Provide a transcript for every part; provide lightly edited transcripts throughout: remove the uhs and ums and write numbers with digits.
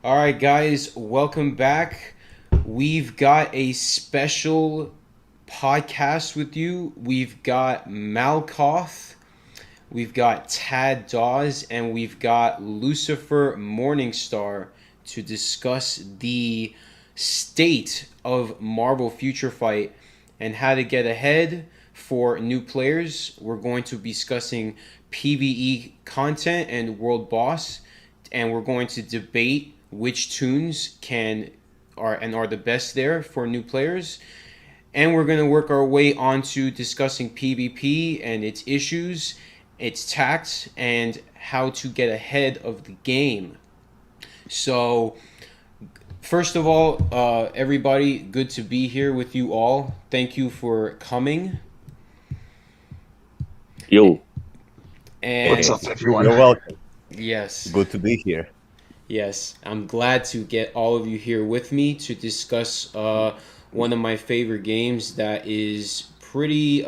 All right, guys, welcome back. We've got a special podcast with you. We've got Malkoth, we've got Tad Dawes, and we've got Lucifer Morningstar to discuss the state of Marvel Future Fight and how to get ahead for new players. We're going to be discussing PvE content and World Boss, and we're going to debate which tunes are the best there for new players. And we're going to work our way onto discussing PvP and its issues, its tax, and how to get ahead of the game. So, first of all, everybody, good to be here with you all. Thank you for coming. Yo, What's And up, hey, everyone? you're welcome. yes, Good to be here. yes, I'm glad to get all of you here with me to discuss one of my favorite games that is pretty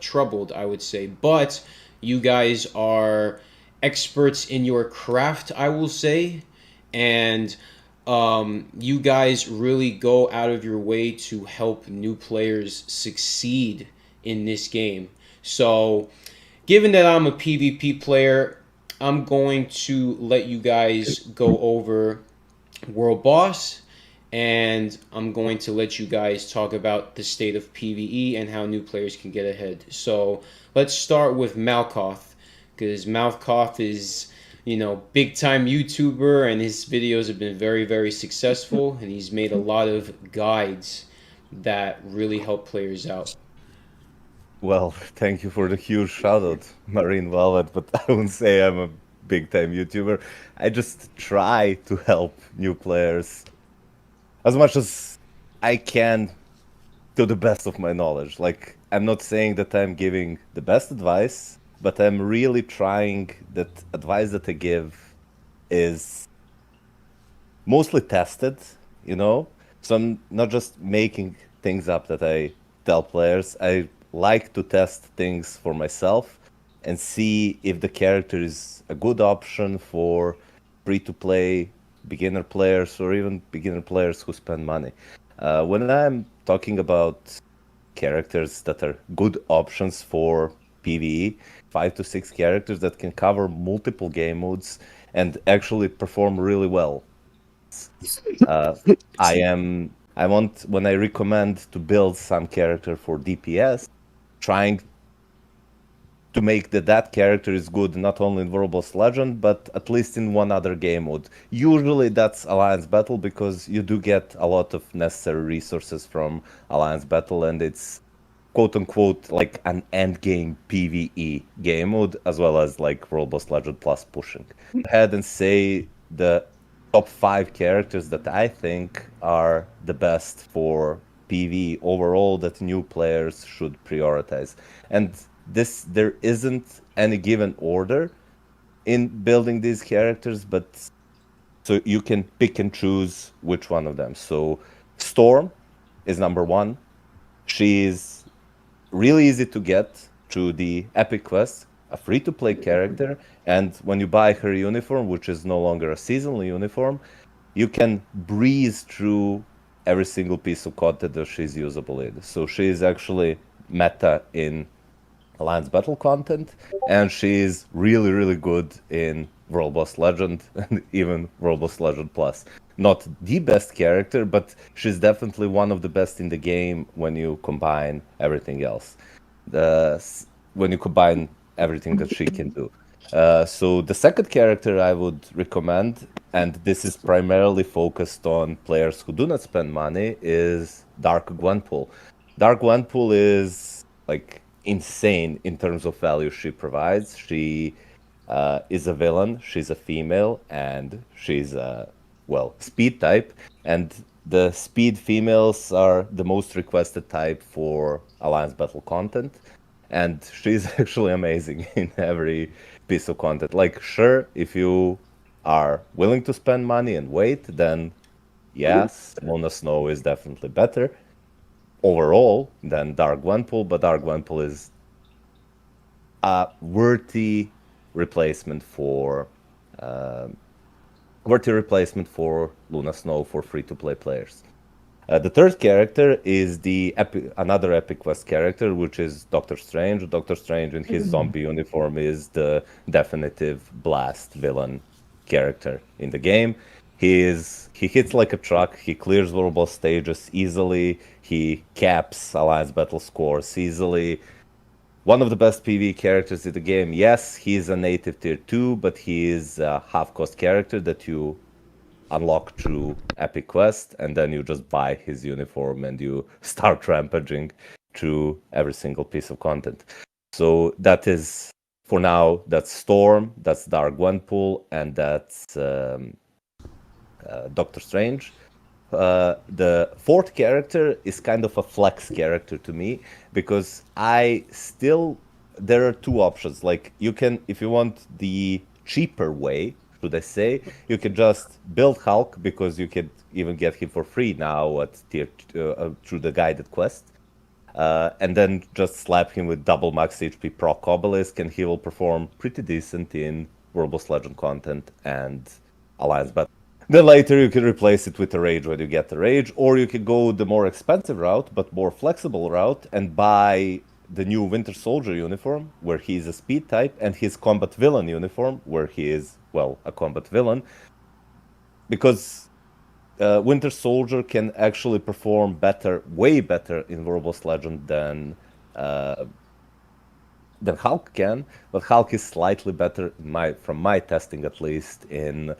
troubled, I would say. But you guys are experts in your craft, I will say, and you guys really go out of your way to help new players succeed in this game. So, given that I'm a PvP player, I'm going to let you guys go over World Boss, and I'm going to let you guys talk about the state of PvE and how new players can get ahead. So let's start with Malkoth, because Malkoth is, big time YouTuber, and his videos have been very, very successful, and he's made a lot of guides that really help players out. Well, thank you for the huge shout out, Marine Velvet, but I wouldn't say I'm a big time YouTuber. I just try to help new players as much as I can to the best of my knowledge. Like, I'm not saying that I'm giving the best advice, but I'm really trying that advice that I give is mostly tested, you know? So I'm not just making things up that I tell players. I like to test things for myself and see if the character is a good option for free to play beginner players or even beginner players who spend money. When I'm talking about characters that are good options for PvE, 5 to 6 characters that can cover multiple game modes and actually perform really well. Uh, I want when I recommend to build some character for DPS, trying to make that character is good not only in Warboss Legend but at least in one other game mode. Usually that's Alliance Battle because you do get a lot of necessary resources from Alliance Battle and it's quote unquote like an end game PvE game mode as well as like Warboss Legend plus pushing. Ahead and say the top 5 characters that I think are the best for PvE overall that new players should prioritize. And this there isn't any given order in building these characters, but so you can pick and choose which one of them. So Storm is number one. She is really easy to get through the Epic Quest, a free to play character. And when you buy her uniform, which is no longer a seasonal uniform, you can breeze through every single piece of content that she's usable in. So she is actually meta in Alliance Battle content, and she's really, really good in World Boss Legend and even World Boss Legend Plus. Not the best character, but she's definitely one of the best in the game when you combine everything else. The when you combine everything that she can do. So the second character I would recommend, and this is primarily focused on players who do not spend money, is Dark Gwenpool. Dark Gwenpool is like insane in terms of value she provides. She is a villain. She's a female, and she's a speed type. And the speed females are the most requested type for Alliance Battle content. And she's actually amazing in every piece of content. Like, sure, if you are willing to spend money and wait, then yes, Mona Snow is definitely better overall than Dark Gwenpool, but Dark Gwenpool is a worthy replacement for worthy replacement for Luna Snow for free-to-play players. The third character is another Epic Quest character, which is Doctor Strange. Doctor Strange in his zombie uniform is the definitive blast villain character in the game. He hits like a truck. He clears vulnerable stages easily. He caps alliance battle scores easily. One of the best PvE characters in the game. Yes, he's a native tier 2, but he is a half-cost character that you unlock through Epic Quest, and then you just buy his uniform and you start rampaging through every single piece of content. So that is, for now, that's Storm, that's Dark Gwenpool, and that's Doctor Strange. The fourth character is kind of a flex character to me because there are two options. Like you can, if you want the cheaper way, should I say, you can just build Hulk because you can even get him for free now at through the guided quest. And then just slap him with double max HP proc obelisk, and he will perform pretty decent in World Boss Legend content and Alliance Battle. Then later you can replace it with a rage when you get the rage, or you can go the more expensive route but more flexible route and buy the new Winter Soldier uniform where he is a speed type, and his combat villain uniform where he is, well, a combat villain. Because Winter Soldier can actually perform better, way better in World Boss Legend than Hulk can, but Hulk is slightly better, from my testing at least, in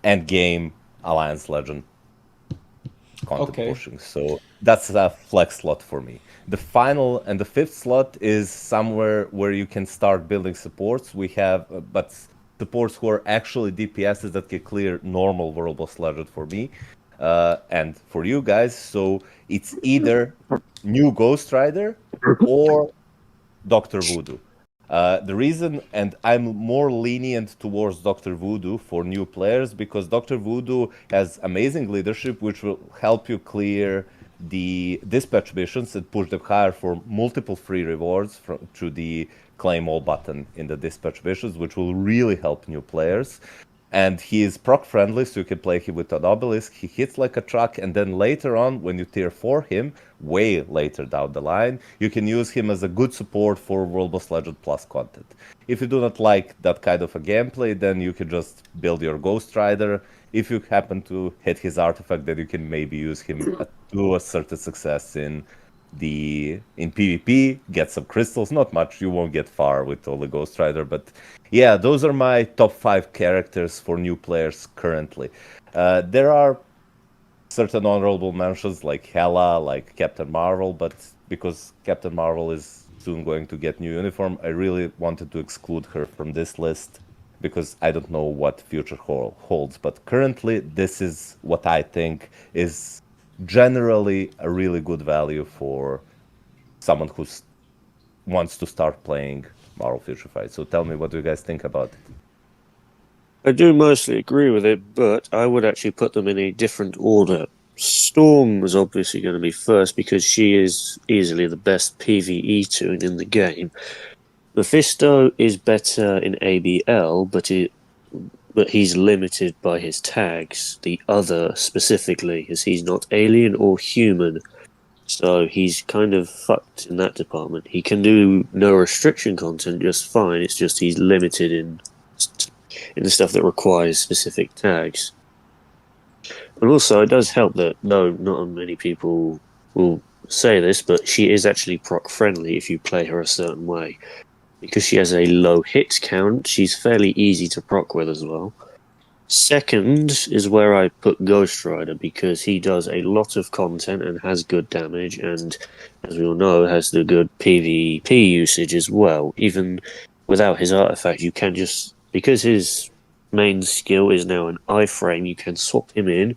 endgame Alliance Legend content pushing. So that's a flex slot for me. The final and the fifth slot is somewhere where you can start building supports. We have, but supports who are actually DPSs that can clear normal World Boss Legend for me and for you guys. So it's either new Ghost Rider or Dr. Voodoo. The reason, and I'm more lenient towards Dr. Voodoo for new players, because Dr. Voodoo has amazing leadership, which will help you clear the dispatch missions and push them higher for multiple free rewards through the claim all button in the dispatch missions, which will really help new players. And he is proc friendly, so you can play him with an obelisk. He hits like a truck, and then later on, when you tier 4 him, way later down the line, you can use him as a good support for World Boss Legend Plus content. If you do not like that kind of a gameplay, then you can just build your Ghost Rider. If you happen to hit his artifact, then you can maybe use him to a certain success in PvP, get some crystals, not much, you won't get far with all the Ghost Rider, but yeah, those are my top 5 characters for new players currently. There are certain honorable mentions like Hela, like Captain Marvel, but because Captain Marvel is soon going to get new uniform, I really wanted to exclude her from this list because I don't know what future holds, but currently this is what I think is generally a really good value for someone who wants to start playing Marvel Future Fight. So tell me, what do you guys think about it? I do mostly agree with it, but I would actually put them in a different order. Storm is obviously going to be first because she is easily the best PvE tune in the game. Mephisto is better in ABL, but he's limited by his tags. The other specifically, as he's not alien or human, so he's kind of fucked in that department. He can do no restriction content just fine. It's just he's limited in the stuff that requires specific tags. And also, it does help that, though not many people will say this, but she is actually proc friendly if you play her a certain way. Because she has a low hit count, she's fairly easy to proc with as well. Second is where I put Ghost Rider, because he does a lot of content and has good damage, and as we all know, has the good PvP usage as well. Even without his artifact, you can just, because his main skill is now an iframe, you can swap him in,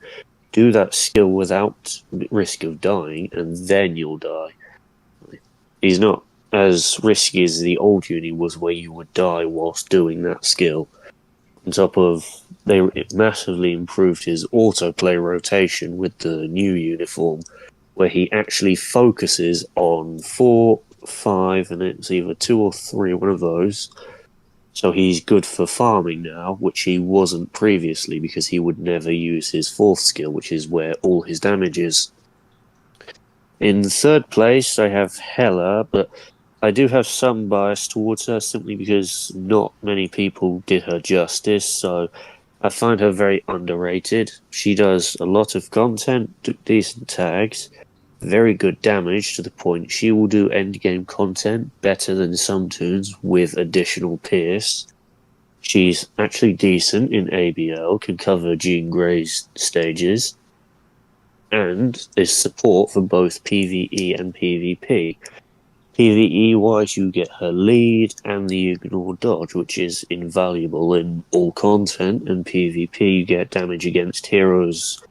do that skill without risk of dying, and then you'll die. He's not as risky as the old uni was, where you would die whilst doing that skill. On top of, it massively improved his autoplay rotation with the new uniform, where he actually focuses on 4, 5, and it's either 2 or 3, one of those, So he's good for farming now, which he wasn't previously because he would never use his fourth skill, which is where all his damage is. In third place, I have Hela, but I do have some bias towards her simply because not many people did her justice, so I find her very underrated. She does a lot of content, decent tags, very good damage to the point she will do endgame content better than some tunes with additional pierce. She's actually decent in ABL, can cover Jean Grey's stages, and there's support for both PvE and PvP. PvE wise, you get her lead and the ignore dodge, which is invaluable in all content, and PvP, you get damage against heroes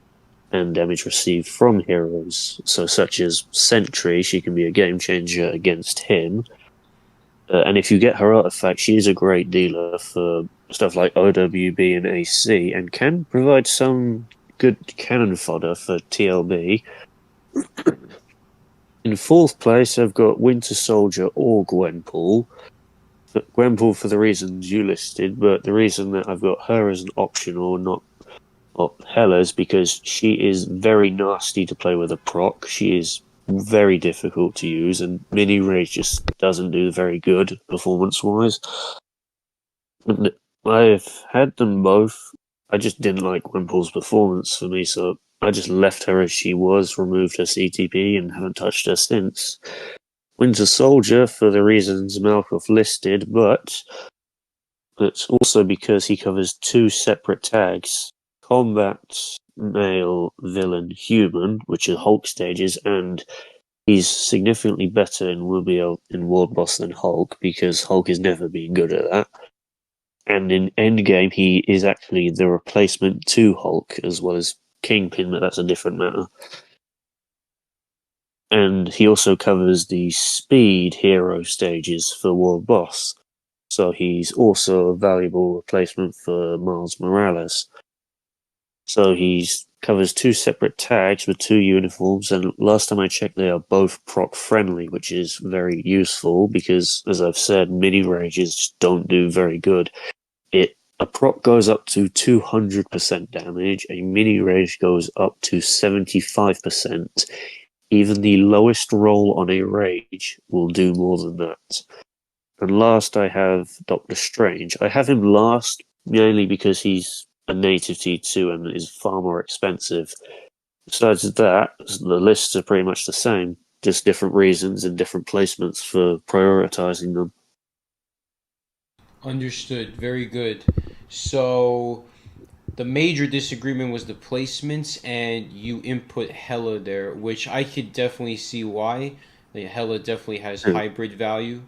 and damage received from heroes. So, such as Sentry, she can be a game changer against him. And if you get her artifact, she is a great dealer for stuff like OWB and AC, and can provide some good cannon fodder for TLB. In fourth place, I've got Winter Soldier or Gwenpool. Gwenpool for the reasons you listed, but the reason that I've got her as an optional, not Hela's, because she is very nasty to play with a proc. She is very difficult to use, and Mini Rage just doesn't do very good performance-wise. I've had them both. I just didn't like Gwenpool's performance for me, so I just left her as she was, removed her CTP, and haven't touched her since. Winter Soldier for the reasons Malkoff listed, but it's also because he covers two separate tags: combat, male, villain, human, which are Hulk stages, and he's significantly better in Rubiel in World Boss than Hulk, because Hulk has never been good at that. And in Endgame, he is actually the replacement to Hulk, as well as Kingpin, but that's a different matter. And he also covers the speed hero stages for World Boss, so he's also a valuable replacement for Miles Morales. So he covers two separate tags with two uniforms, and last time I checked, they are both proc friendly, which is very useful because, as I've said, mini rages just don't do very good. A proc goes up to 200% damage, a mini rage goes up to 75%. Even the lowest roll on a rage will do more than that. And last I have Doctor Strange. I have him last mainly because he's a native T2 and is far more expensive. Besides that, the lists are pretty much the same, just different reasons and different placements for prioritizing them. Understood. Very good. So the major disagreement was the placements, and you input Hella there, which I could definitely see why. Like, Hella definitely has hybrid value,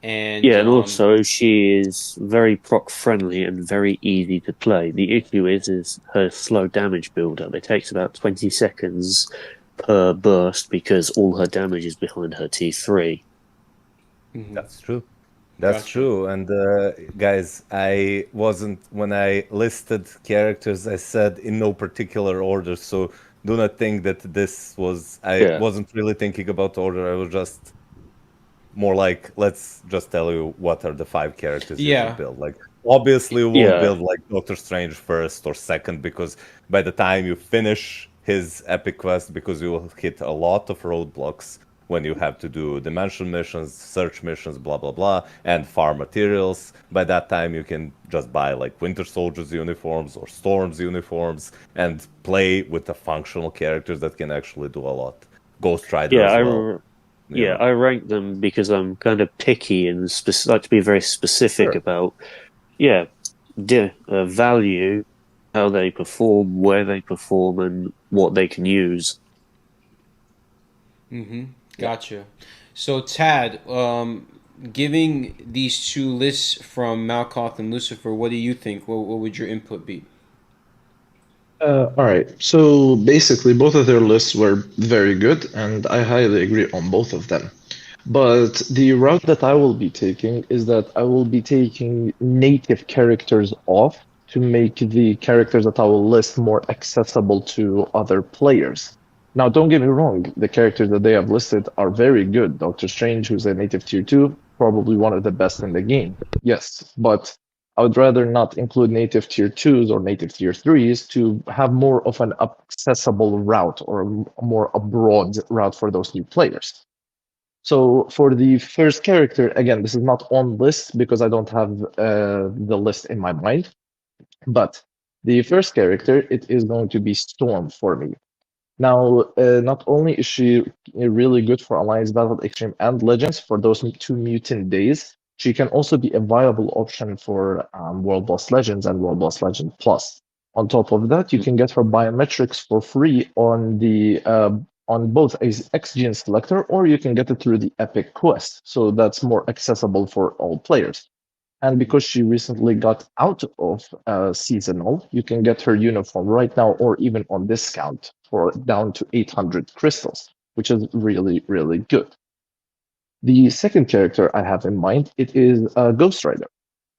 and Yeah, and also she is very proc friendly and very easy to play. The issue is her slow damage build up. It takes about 20 seconds per burst because all her damage is behind her T3. That's true. That's true. And guys, I wasn't, when I listed characters, I said in no particular order. So do not think that this was, I wasn't really thinking about order. I was just more like, let's just tell you what are the 5 characters you should build. Like, obviously, we won't build like Doctor Strange first or second, because by the time you finish his epic quest, because you will hit a lot of roadblocks when you have to do dimension missions, search missions, blah blah blah, and farm materials. By that time, you can just buy like Winter Soldier's uniforms or Storm's uniforms and play with the functional characters that can actually do a lot. Ghost Rider as well. Yeah, I rank them because I'm kind of picky and like to be very specific about, value, how they perform, where they perform, and what they can use. Gotcha. So Tad, giving these two lists from Malkoth and Lucifer, what do you think? What would your input be? All right. So basically, both of their lists were very good, and I highly agree on both of them. But the route that I will be taking is that I will be taking native characters off to make the characters that I will list more accessible to other players. Now, don't get me wrong, the characters that they have listed are very good. Doctor Strange, who's a native tier 2, probably one of the best in the game. Yes, but I would rather not include native tier 2s or native tier 3s to have more of an accessible route or more a broad route for those new players. So for the first character, again, this is not on list because I don't have the list in my mind, but the first character, it is going to be Storm for me. Now, not only is she really good for Alliance Battle Extreme and Legends for those two mutant days, she can also be a viable option for World Boss Legends and World Boss Legend Plus. On top of that, you can get her biometrics for free on both XGN Selector, or you can get it through the Epic Quest. So that's more accessible for all players. And because she recently got out of seasonal, you can get her uniform right now or even on discount for down to 800 crystals, which is really, really good. The second character I have in mind, it is Ghost Rider.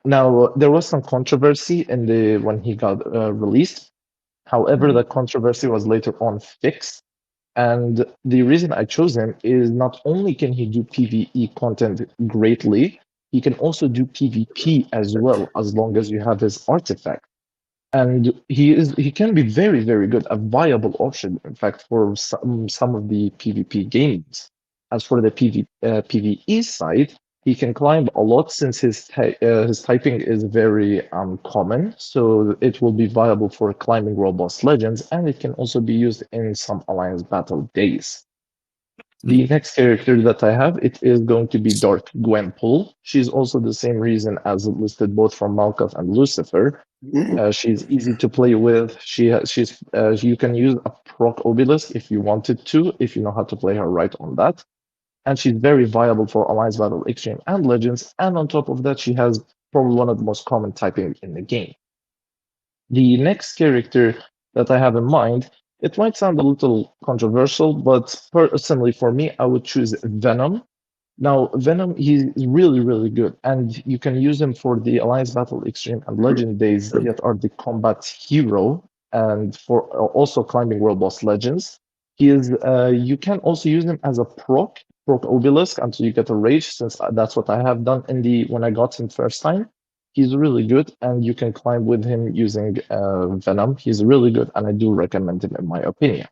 Now, there was some controversy in the when he got released. However, the controversy was later on fixed. And the reason I chose him is not only can he do PvE content greatly, he can also do PvP as well, as long as you have his artifact. And he can be very, very good, a viable option, in fact, for some of the PvP games. As for the PvE side, he can climb a lot since his typing is very common, so it will be viable for climbing World Boss Legends, and it can also be used in some Alliance Battle days. The next character that I have, it is going to be Dark Gwenpool. She's also the same reason as listed both from Malkuth and Lucifer. She's easy to play with. You can use a proc obelisk if you wanted to, if you know how to play her right on that. And she's very viable for Alliance Battle Extreme and Legends. And on top of that, she has probably one of the most common typing in the game. The next character that I have in mind, it might sound a little controversial, but personally for me, I would choose Venom. Now, Venom, he's really, really good, and you can use him for the Alliance Battle Extreme and Legend days that are the combat hero, and for also climbing World Boss Legends. He is. You can also use him as a proc obelisk until you get a rage, since that's what I have done in the when I got him first time. He's really good, and you can climb with him using Venom. He's really good, and I do recommend him in my opinion.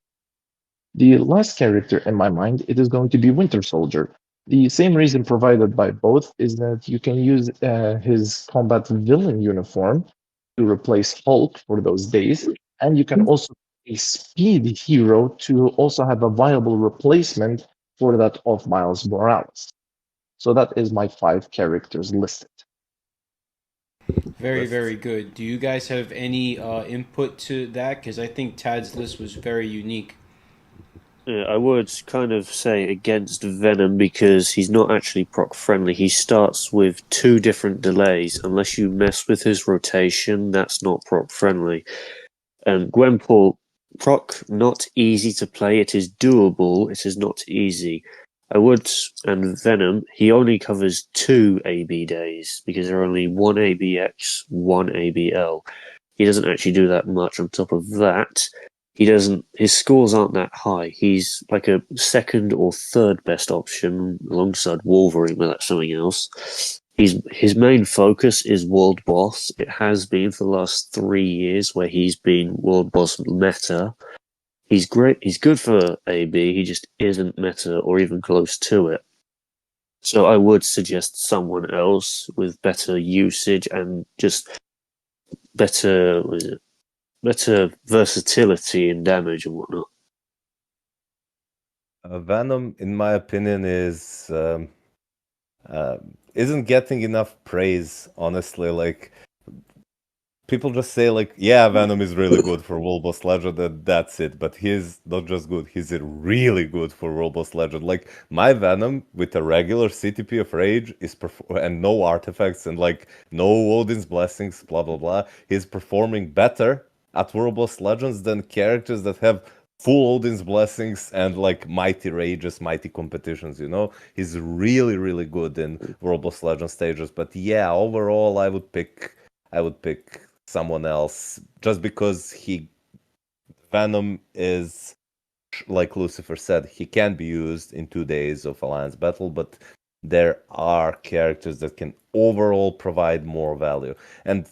The last character in my mind, it is going to be Winter Soldier. The same reason provided by both is that you can use his combat villain uniform to replace Hulk for those days, and you can also a speed hero to also have a viable replacement for that of Miles Morales. So that is my 5 characters listed. Very, Lists. very good. Do you guys have any input to that? Because I think Tad's list was very unique. Yeah, I would kind of say against Venom because he's not actually proc friendly. He starts with 2 different delays. Unless you mess with his rotation, that's not proc friendly. And Gwenpool, proc not easy to play. It is doable. It is not easy. I would, and Venom, he only covers 2 AB days because there are only 1 ABX, 1 ABL. He doesn't actually do that much. On top of that, he doesn't. His scores aren't that high. He's like a second or third best option alongside Wolverine, but that's something else. His main focus is World Boss. It has been for the last 3 years, where he's been World Boss meta. He's great. He's good for AB. He just isn't meta or even close to it. So I would suggest someone else with better usage and just better better versatility in damage and whatnot. Venom, in my opinion, isn't getting enough praise. Honestly, like people just say, like, yeah, Venom is really good for World Boss Legend, and that's it. But he's not just good; he's really good for World Boss Legend. Like my Venom with a regular CTP of Rage is and no artifacts and like no Odin's blessings, blah blah blah. He's performing better at World Boss Legends than characters that have full Odin's blessings and like mighty rages, mighty competitions, you know? He's really, really good in World Boss Legend stages. But yeah, overall I would pick someone else just because Venom is like Lucifer said, he can be used in 2 days of Alliance battle, but there are characters that can overall provide more value. And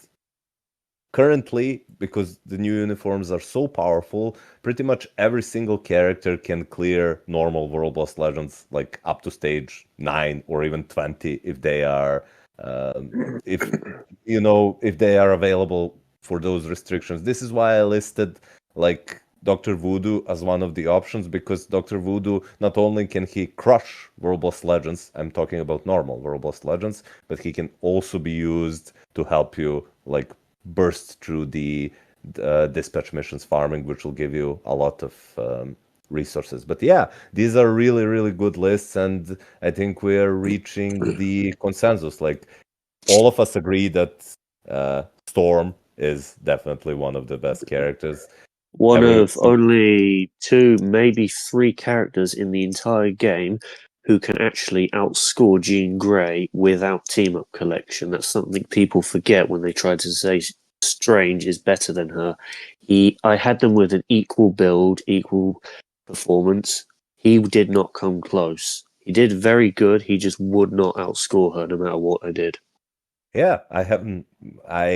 currently, because the new uniforms are so powerful, pretty much every single character can clear normal World Boss Legends, like up to stage 9 or even 20 if they are, if if they are available for those restrictions. This is why I listed like Dr. Voodoo as one of the options, because Dr. Voodoo, not only can he crush World Boss Legends, I'm talking about normal World Boss Legends, but he can also be used to help you like burst through the dispatch missions farming, which will give you a lot of resources. But yeah, these are really, really good lists, and I think we are reaching the consensus. Like, all of us agree that Storm is definitely one of the best characters. One Every of only 2, maybe 3 characters in the entire game who can actually outscore Jean Grey without team up collection. That's something people forget when they try to say Strange is better than her. I had them with an equal build, equal performance. He did not come close. He did very good. He just would not outscore her no matter what I did. Yeah, I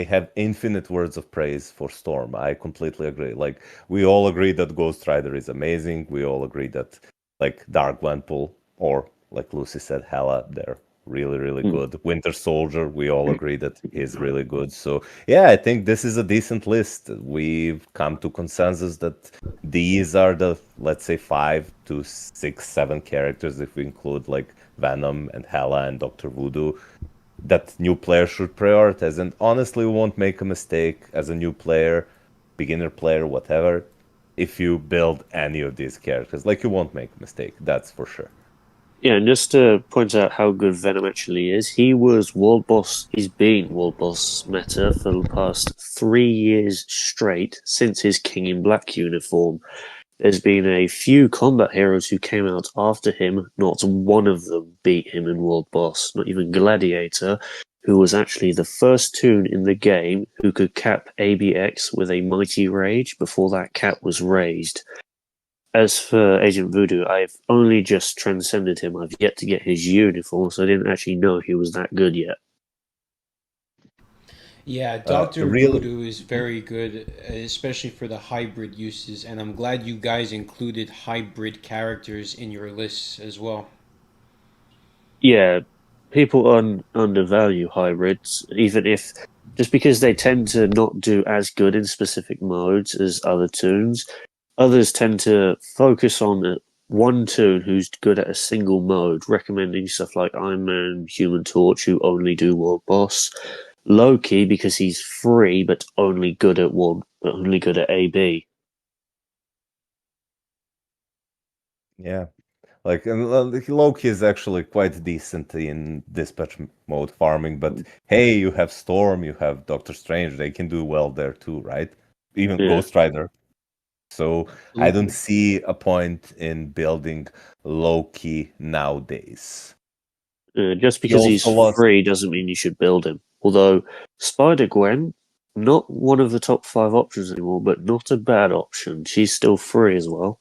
have infinite words of praise for Storm. I completely agree. Like, we all agree that Ghost Rider is amazing. We all agree that like Dark Gwenpool, or like Lucy said, Hela, they're really, really Mm. good. Winter Soldier, we all agree that he's really good. So yeah, I think this is a decent list. We've come to consensus that these are the, let's say, 5 to 6, 7 characters, if we include like Venom and Hela and Doctor Voodoo, that new players should prioritize. And honestly, we won't make a mistake as a new player, beginner player, whatever, if you build any of these characters. Like, you won't make a mistake, that's for sure. Yeah, and just to point out how good Venom actually is, he's been World Boss meta for the past 3 years straight since his King in Black uniform. There's been a few combat heroes who came out after him, not one of them beat him in World Boss, not even Gladiator, who was actually the first toon in the game who could cap ABX with a Mighty Rage before that cap was raised. As for Agent Voodoo, I've only just transcended him. I've yet to get his uniform, so I didn't actually know he was that good yet. Yeah, Dr. Really, Voodoo is very good, especially for the hybrid uses, and I'm glad you guys included hybrid characters in your lists as well. Yeah, people undervalue hybrids, even if just because they tend to not do as good in specific modes as other toons. Others tend to focus on one toon who's good at a single mode, recommending stuff like Iron Man, Human Torch, who only do World Boss. Loki because he's free but only good at AB. yeah. Like, and Loki is actually quite decent in dispatch mode farming, but hey, you have Storm, you have Doctor Strange, they can do well there too, right? Even Yeah. Ghost Rider. So I don't Absolutely. see a point in building Loki nowadays. Just He because he's also lost. free doesn't mean you should build him. Although Spider Gwen, not one of the top 5 options anymore, but not a bad option. She's still free as well.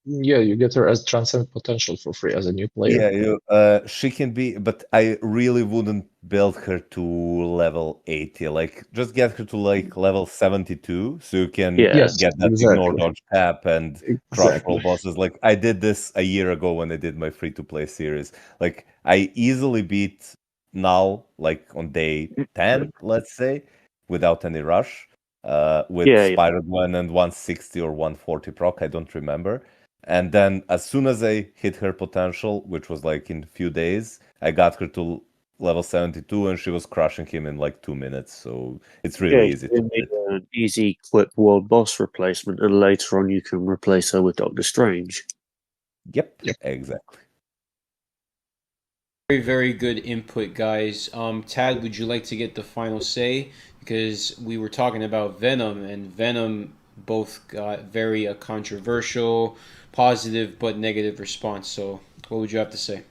Yeah, you get her as transcend potential for free as a new player. Yeah, she can be, but I really wouldn't build her to level 80. Like, just get her to like level 72, so you can Yeah, Yes, get that ignore exactly. dodge cap and crush roll Exactly. bosses. Like, I did this a year ago when I did my free to play series. Like, I easily beat Null like on day 10, let's say, without any rush. With yeah, Spider-Man and 160 or 140 proc, I don't remember. And then as soon as I hit her potential, which was like in a few days, I got her to level 72 and she was crushing him in like 2 minutes. So it's yeah. really easy to You do need it. an easy, quick world boss replacement, and later on you can replace her with Doctor Strange. Yep, Yep. exactly. Very, very good input, guys. Tad, would you like to get the final say? Because we were talking about Venom, and Venom both got very controversial, positive but negative response. So, what would you have to say?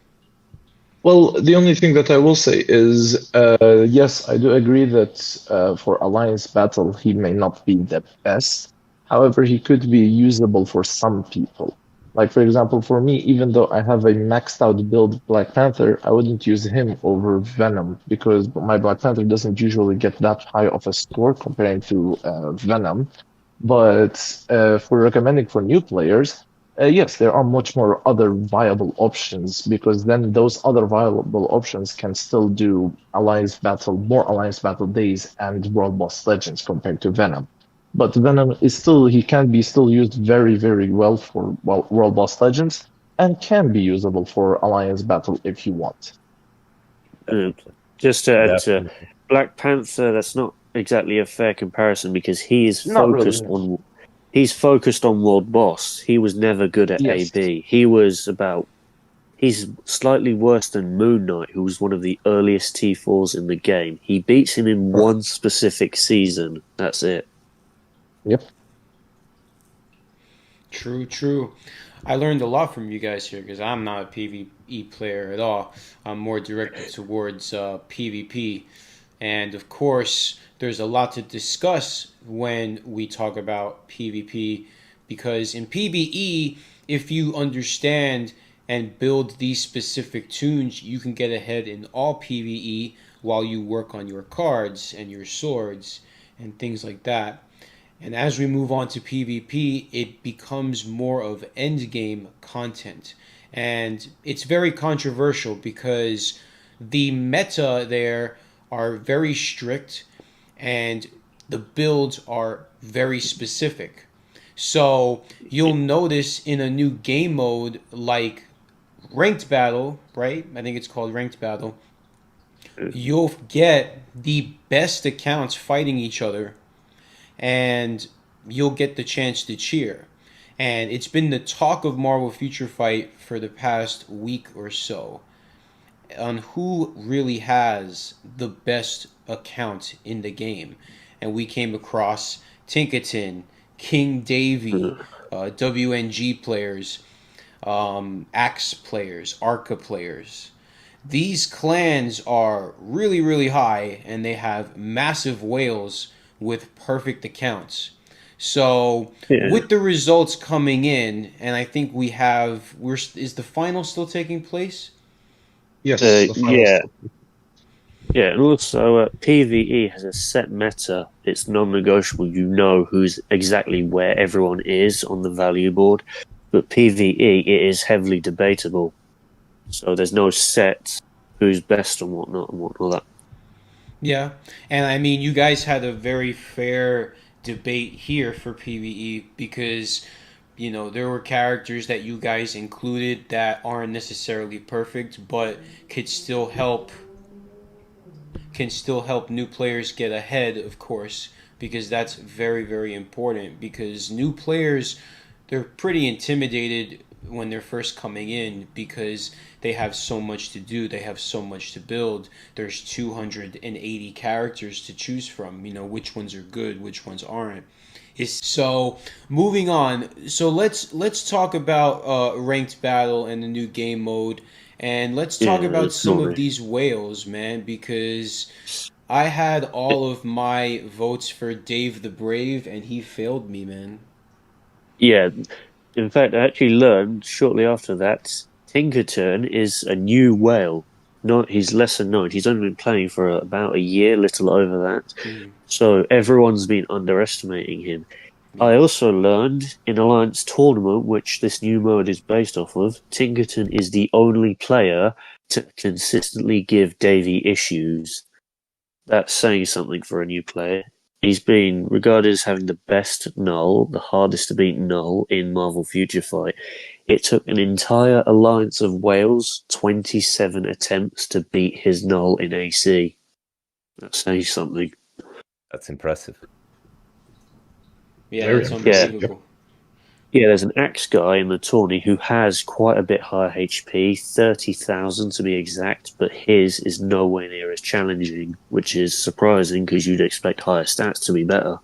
Well, the only thing that I will say is, yes, I do agree that for Alliance Battle, he may not be the best. However, he could be usable for some people. Like, for example, for me, even though I have a maxed out build Black Panther, I wouldn't use him over Venom because my Black Panther doesn't usually get that high of a score compared to Venom. But for recommending for new players, yes, there are much more other viable options because then those other viable options can still do more Alliance Battle days and World Boss Legends compared to Venom. But Venom is still, he can be still used very, very well for World Boss Legends and can be usable for Alliance Battle if you want. Uh, just to add to Definitely. Black Panther, that's not exactly a fair comparison because Not really, no. he's focused on World Boss. He was never good at Yes. AB. He's slightly worse than Moon Knight, who was one of the earliest T4s in the game. He beats him in Correct. one specific season. That's it. Yep. True, true. I learned a lot from you guys here because I'm not a PvE player at all. I'm more directed towards PvP. And of course, there's a lot to discuss when we talk about PvP because in PvE, if you understand and build these specific tunes, you can get ahead in all PvE while you work on your cards and your swords and things like that. And as we move on to PvP, it becomes more of end game content. And it's very controversial because the meta there are very strict and the builds are very specific. So you'll notice in a new game mode like ranked battle, right? I think it's called ranked battle. You'll get the best accounts fighting each other and you'll get the chance to cheer. And it's been the talk of Marvel Future Fight for the past week or so on who really has the best account in the game. And we came across Tinkerton, King Davy, WNG players, Axe players, Arca players. These clans are really, really high and they have massive whales with perfect accounts. So, Yeah. with the results coming in, and I think is the final still taking place? Yes, the final Yeah. step. Yeah, and also PvE has a set meta. It's non-negotiable. You know who's exactly where everyone is on the value board. But PvE, it is heavily debatable. So there's no set who's best and whatnot and whatnot. That. Yeah. And I mean, you guys had a very fair debate here for PvE because, there were characters that you guys included that aren't necessarily perfect, but could still help new players get ahead, of course, because that's very, very important. Because new players, they're pretty intimidated when they're first coming in because they have so much to do, they have so much to build. There's 280 characters to choose from, which ones are good, which ones aren't. So moving on, so let's talk about ranked battle and the new game mode, and let's talk Yeah, about it's some of naughty. these whales, man, because I had all of my votes for Dave the Brave, and he failed me, man. Yeah, in fact, I actually learned shortly after that Tinkerton is a new whale. Not he's lesser known. He's only been playing for about a year, little over that. Mm, So everyone's been underestimating him. I yeah. also learned in Alliance Tournament, which this new mode is based off of, Tinkerton is the only player to consistently give Davy issues. That's saying something for a new player. He's been regarded as having the best null, the hardest to beat null in Marvel Future Fight. It took an entire alliance of Wales 27 attempts to beat his null in AC. That's saying something. That's impressive. Yeah, Very that's Yeah, impressive. Yep. unbelievable. Yeah, there's an axe guy in the tourney who has quite a bit higher HP, 30,000 to be exact, but his is nowhere near as challenging, which is surprising because you'd expect higher stats to be better.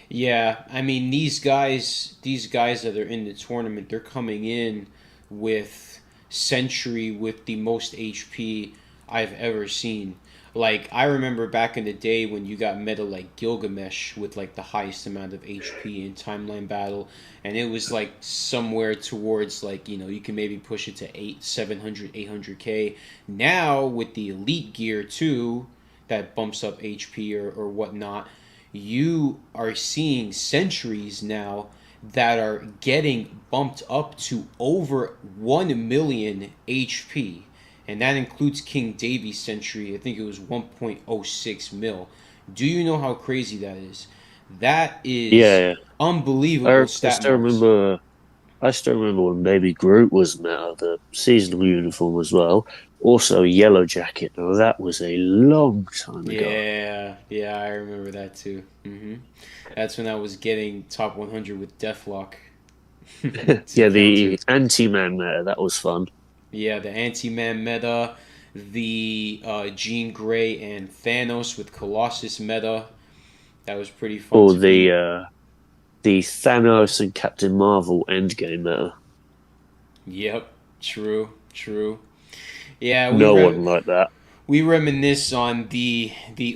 Yeah, I mean these guys that are in the tournament, they're coming in with Sentry with the most HP I've ever seen. Like I remember back in the day when you got meta like Gilgamesh with like the highest amount of HP in timeline battle, and it was like somewhere towards like you can maybe push it to 800 Now with the elite gear too, that bumps up HP or whatnot, you are seeing sentries now that are getting bumped up to over 1 million HP, and that includes King Davy's century. I think it was 1.06 mil. Do you know how crazy that is? That is Yeah, unbelievable I stat still marks. remember. I still remember when Baby Groot was meta, the seasonal uniform as well. Also, Yellow Jacket. Now that was a long time ago. Yeah, yeah, I remember that too. That's when I was getting top 100 with Deathlock to Yeah, counter. the Anti-Man meta. That was fun. Yeah, the Anti-Man meta, the Jean Grey and Thanos with Colossus meta. That was pretty fun Or to beat. the Thanos and Captain Marvel Endgame meta. Yep, true, true. Yeah, No one liked that. we reminisce on the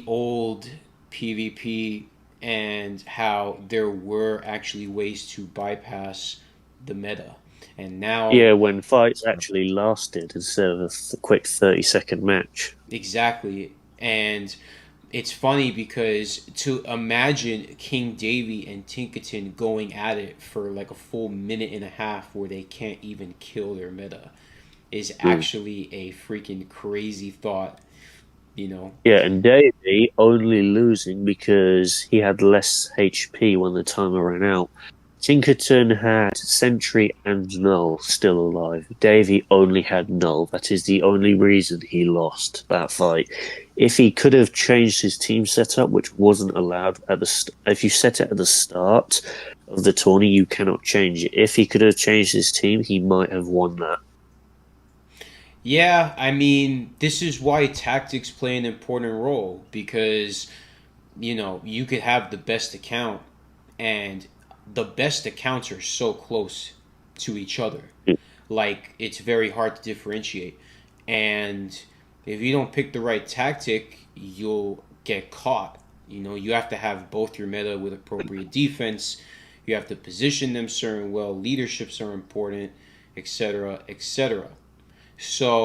old PvP and how there were actually ways to bypass the meta. And now Yeah, when fights actually lasted instead of a quick 30-second match. exactly. And it's funny because to imagine King Davy and Tinkerton going at it for like a full minute and a half where they can't even kill their meta is Mm. actually a freaking crazy thought, you know. Yeah, and Davey only losing because he had less HP when the timer ran out. Tinkerton had Sentry and Null still alive. Davey only had Null. That is the only reason he lost that fight. If he could have changed his team setup, which wasn't allowed at if you set it at the start of the tourney, you cannot change it. If he could have changed his team, he might have won that. Yeah, I mean, this is why tactics play an important role because, you could have the best account and the best accounts are so close to each other. Like, it's very hard to differentiate. And if you don't pick the right tactic, you'll get caught. You have to have both your meta with appropriate defense, you have to position them certain well, leaderships are important, etc., etc.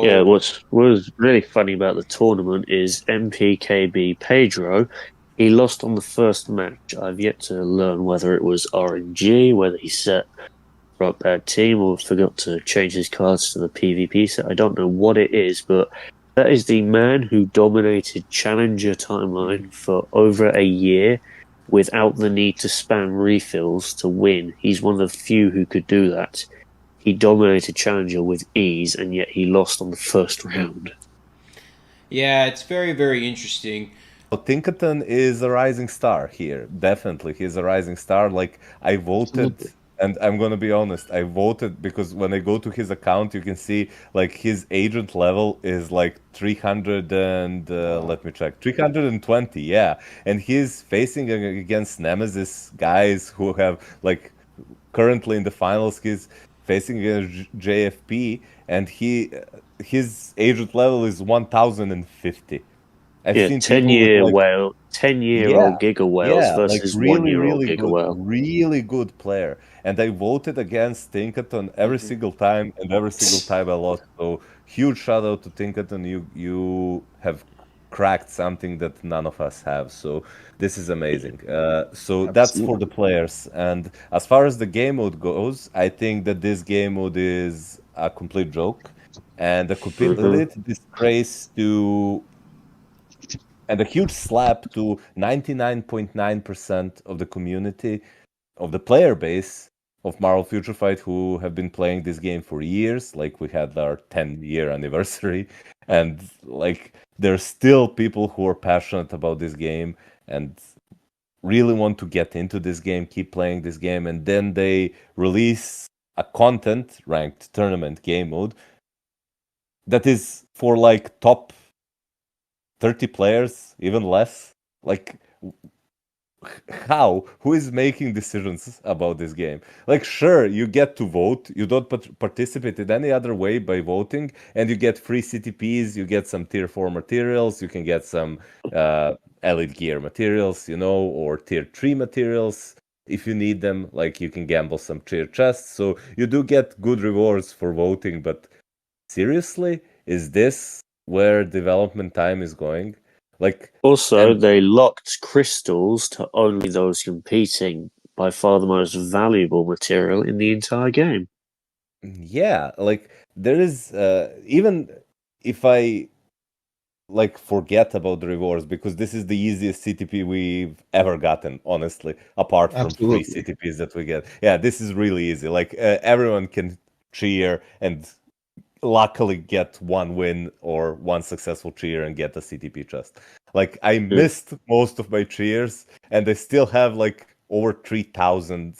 Yeah, So what was really funny about the tournament is MPKB Pedro. He lost on the first match. I've yet to learn whether it was RNG, whether he set up bad team, or forgot to change his cards to the PvP set. I don't know what it is, but that is the man who dominated Challenger Timeline for over a year without the need to spam refills to win. He's one of the few who could do that. He dominated Challenger with ease, and yet he lost on the first round. yeah, it's very, very interesting. Tinkerton is a rising star here. Definitely, he's a rising star. Like I voted, Absolutely. and I'm gonna be honest, I voted because when I go to his account, you can see like his agent level is like 300 and Wow. let me check, 320. Yeah, and he's facing against Nemesis guys who have like currently in the finals. He's facing against JFP, and his agent level is 1050. I've Yeah, seen 10 people with year like, whale, 10-year-old yeah, Giga Whales yeah, like versus 1-year-old Giga Whale. really good player. And I voted against Tinkerton every hmm single time, and every single time I lost. So huge shout out to Tinkerton. You have cracked something that none of us have. So this is amazing. So that's for the Absolutely. players. And as far as the game mode goes, I think that this game mode is a complete joke and a Hmm. complete disgrace to and a huge slap to 99.9% of the community, of the player base of Marvel Future Fight who have been playing this game for years. Like we had our 10-year anniversary, and like there's still people who are passionate about this game and really want to get into this game, keep playing this game, and then they release a content ranked tournament game mode that is for like top 30 players, even less. Like how? Who is making decisions about this game? Like, sure, you get to vote. You don't participate in any other way by voting, and you get free CTPs. You get some tier 4 materials. You can get some elite gear materials, or tier 3 materials if you need them. Like, you can gamble some tier chests. So you do get good rewards for voting. But seriously, is this where development time is going? Like, Also, and they locked crystals to only those competing, by far the most valuable material in the entire game. yeah, like there is even if I like forget about the rewards because this is the easiest CTP we've ever gotten, honestly, apart from free Absolutely. CTPs that we get. Yeah, this is really easy. Like everyone can cheer and luckily get one win or one successful cheer and get a CTP chest. Like I Yeah. missed most of my cheers and I still have like over 3,000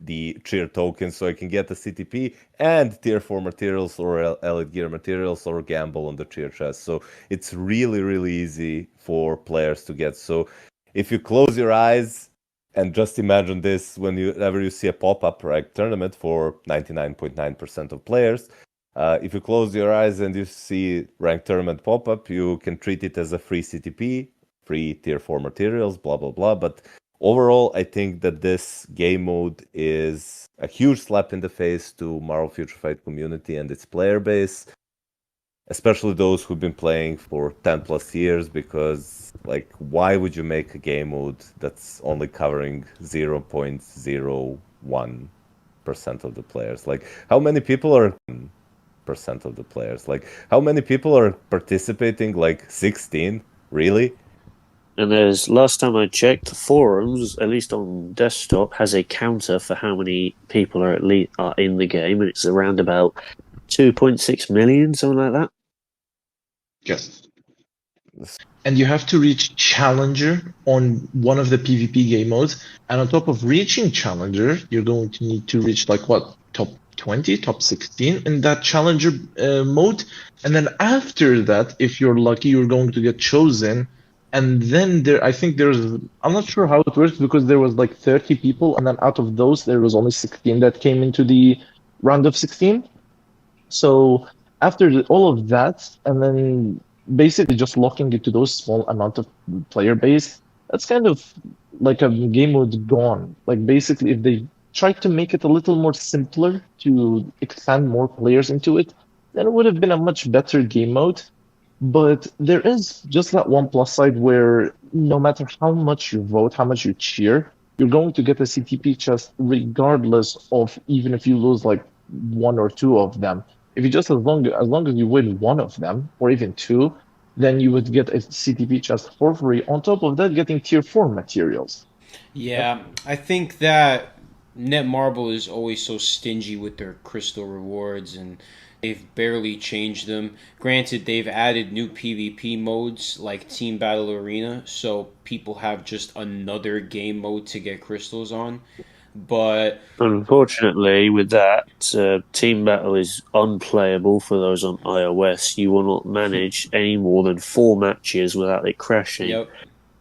the cheer tokens so I can get the CTP and tier 4 materials or elite gear materials or gamble on the cheer chest. So it's really, really easy for players to get. So if you close your eyes and just imagine this whenever you see a pop-up ranked tournament for 99.9% of players, if you close your eyes and you see ranked tournament pop up, you can treat it as a free CTP, free tier 4 materials, blah, blah, blah. But overall, I think that this game mode is a huge slap in the face to Marvel Future Fight community and its player base, especially those who've been playing for 10 plus years, because, like, why would you make a game mode that's only covering 0.01% of the players? Like, how many people are percent of the players. Like, how many people are participating? Like 16? Really? And there's, last time I checked, the forums, at least on desktop, has a counter for how many people are in the game, and it's around about 2.6 million, something like that. Yes. And you have to reach Challenger on one of the PvP game modes. And on top of reaching Challenger, you're going to need to reach like what, top 20, top 16 in that Challenger mode. And then after that, if you're lucky, you're going to get chosen. And then I think I'm not sure how it works because there was like 30 people, and then out of those, there was only 16 that came into the round of 16. So after all of that, and then basically just locking it to those small amount of player base, that's kind of like a game mode gone. Like basically, if they tried to make it a little more simpler to expand more players into it, then it would have been a much better game mode. But there is just that one plus side where no matter how much you vote, how much you cheer, you're going to get a CTP chest regardless of even if you lose like one or two of them. If you just as long as you win one of them or even two, then you would get a CTP chest for free. On top of that, getting tier 4 materials. Yeah, I think that Netmarble is always so stingy with their crystal rewards, and they've barely changed them. Granted, they've added new PvP modes like Team Battle Arena, so people have just another game mode to get crystals on. But Unfortunately, with that, Team Battle is unplayable for those on iOS. You will not manage any more than 4 matches without it crashing. yep,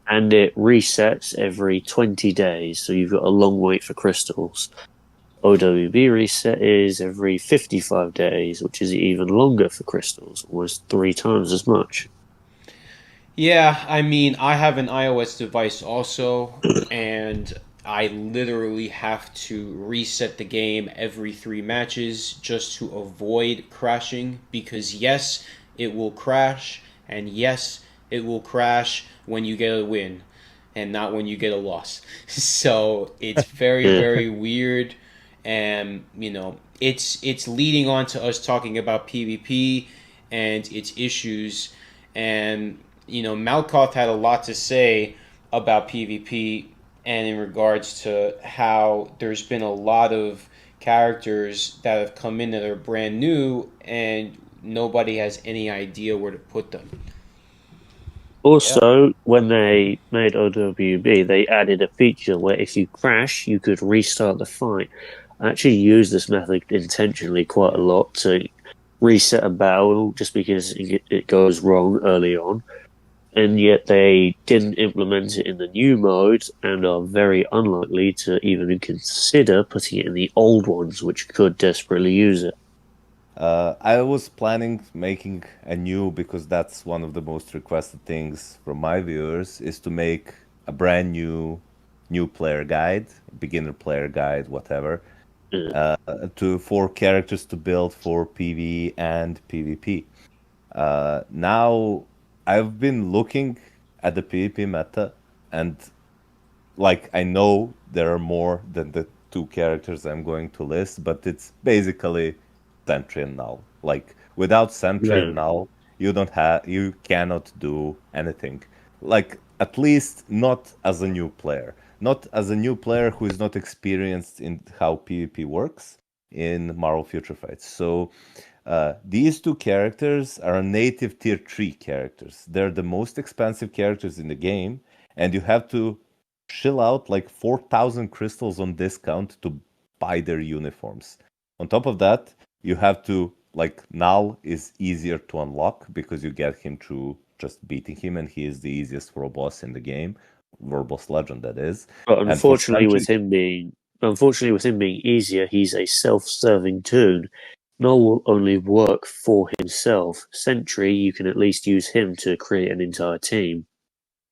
And it resets every 20 days, so you've got a long wait for crystals. OWB reset is every 55 days, which is even longer for crystals, almost 3 times as much. yeah, I mean, I have an iOS device also, and I literally have to reset the game every 3 matches just to avoid crashing because, yes, it will crash, and yes, it will crash when you get a win and not when you get a loss. So it's very, Yeah. very weird, and it's leading on to us talking about PvP and its issues. And Malkoth had a lot to say about PvP and in regards to how there's been a lot of characters that have come in that are brand new and nobody has any idea where to put them. Yeah. Also, when they made OWB, they added a feature where if you crash, you could restart the fight. I actually use this method intentionally quite a lot to reset a battle just because it goes wrong early on. and yet they didn't implement it in the new mode and are very unlikely to even consider putting it in the old ones, which could desperately use it. I was planning making a new because that's one of the most requested things from my viewers is to make a brand new player guide, beginner player guide, whatever, Yeah. to for characters to build for PvE and PvP. Now I've been looking at the PvP meta and like I know there are more than the two characters I'm going to list, but it's basically Sentry and Null. Like without Sentry Yeah. and Null, you cannot do anything. Like at least not as a new player. Not as a new player who is not experienced in how PvP works in Marvel Future Fights. So these two characters are native tier 3 characters. They're the most expensive characters in the game, and you have to shill out like 4,000 crystals on discount to buy their uniforms. On top of that, you have to, like, Null is easier to unlock because you get him through just beating him, and he is the easiest for a boss in the game. World Legend, that is. But And for unfortunately, Sentry, with him being easier, he's a self-serving toon. Null will only work for himself. Sentry, you can at least use him to create an entire team.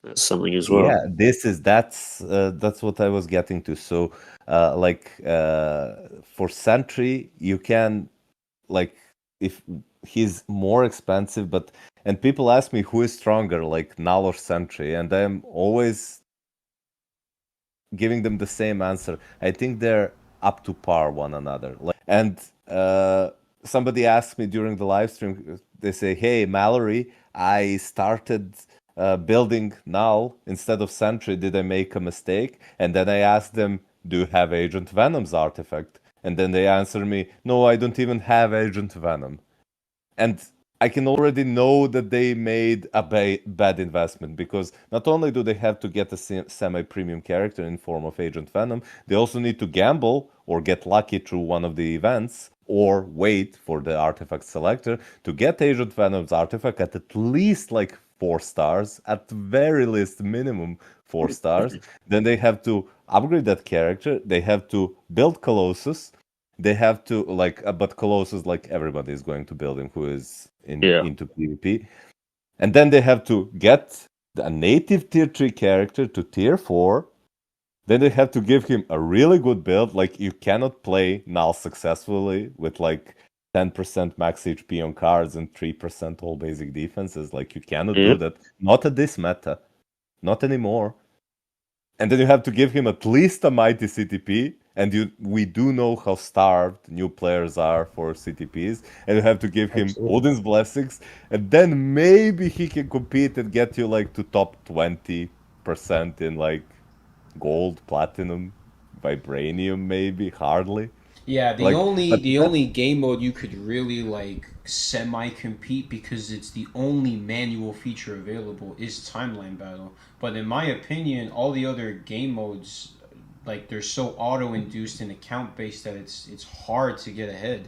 That's something as well. yeah, that's what I was getting to. So, for Sentry, you can like if he's more expensive, but and people ask me who is stronger, like Null or Sentry, and I'm always giving them the same answer. I think they're up to par one another. And somebody asked me during the live stream, they say, "Hey, Mallory, I started building Null instead of Sentry. Did I make a mistake?" And then I asked them, "Do you have Agent Venom's artifact?" And then they answer me, "No, I don't even have Agent Venom." And I can already know that they made a bad investment because not only do they have to get a semi-premium character in form of Agent Venom, they also need to gamble or get lucky through one of the events or wait for the artifact selector to get Agent Venom's artifact at least like 4 stars, at very least minimum 4 stars. Then they have to upgrade that character. They have to build Colossus, they have to like but Colossus, like everybody is going to build him who is Yeah. into PvP. And then they have to get a native tier 3 character to tier 4. Then they have to give him a really good build. Like you cannot play Null successfully with like 10% max HP on cards and 3% all basic defenses. Like you cannot do Yep. that. Not at this meta. Not anymore. And then you have to give him at least a mighty CTP. And we do know how starved new players are for CTPs. And you have to give him Absolutely. Odin's blessings. And then maybe he can compete and get you like to top 20% in like gold, platinum, vibranium, maybe, hardly. Yeah, Like, but the that's only game mode you could really like semi compete because it's the only manual feature available is timeline battle. But in my opinion, all the other game modes like they're so auto induced and account based that it's hard to get ahead.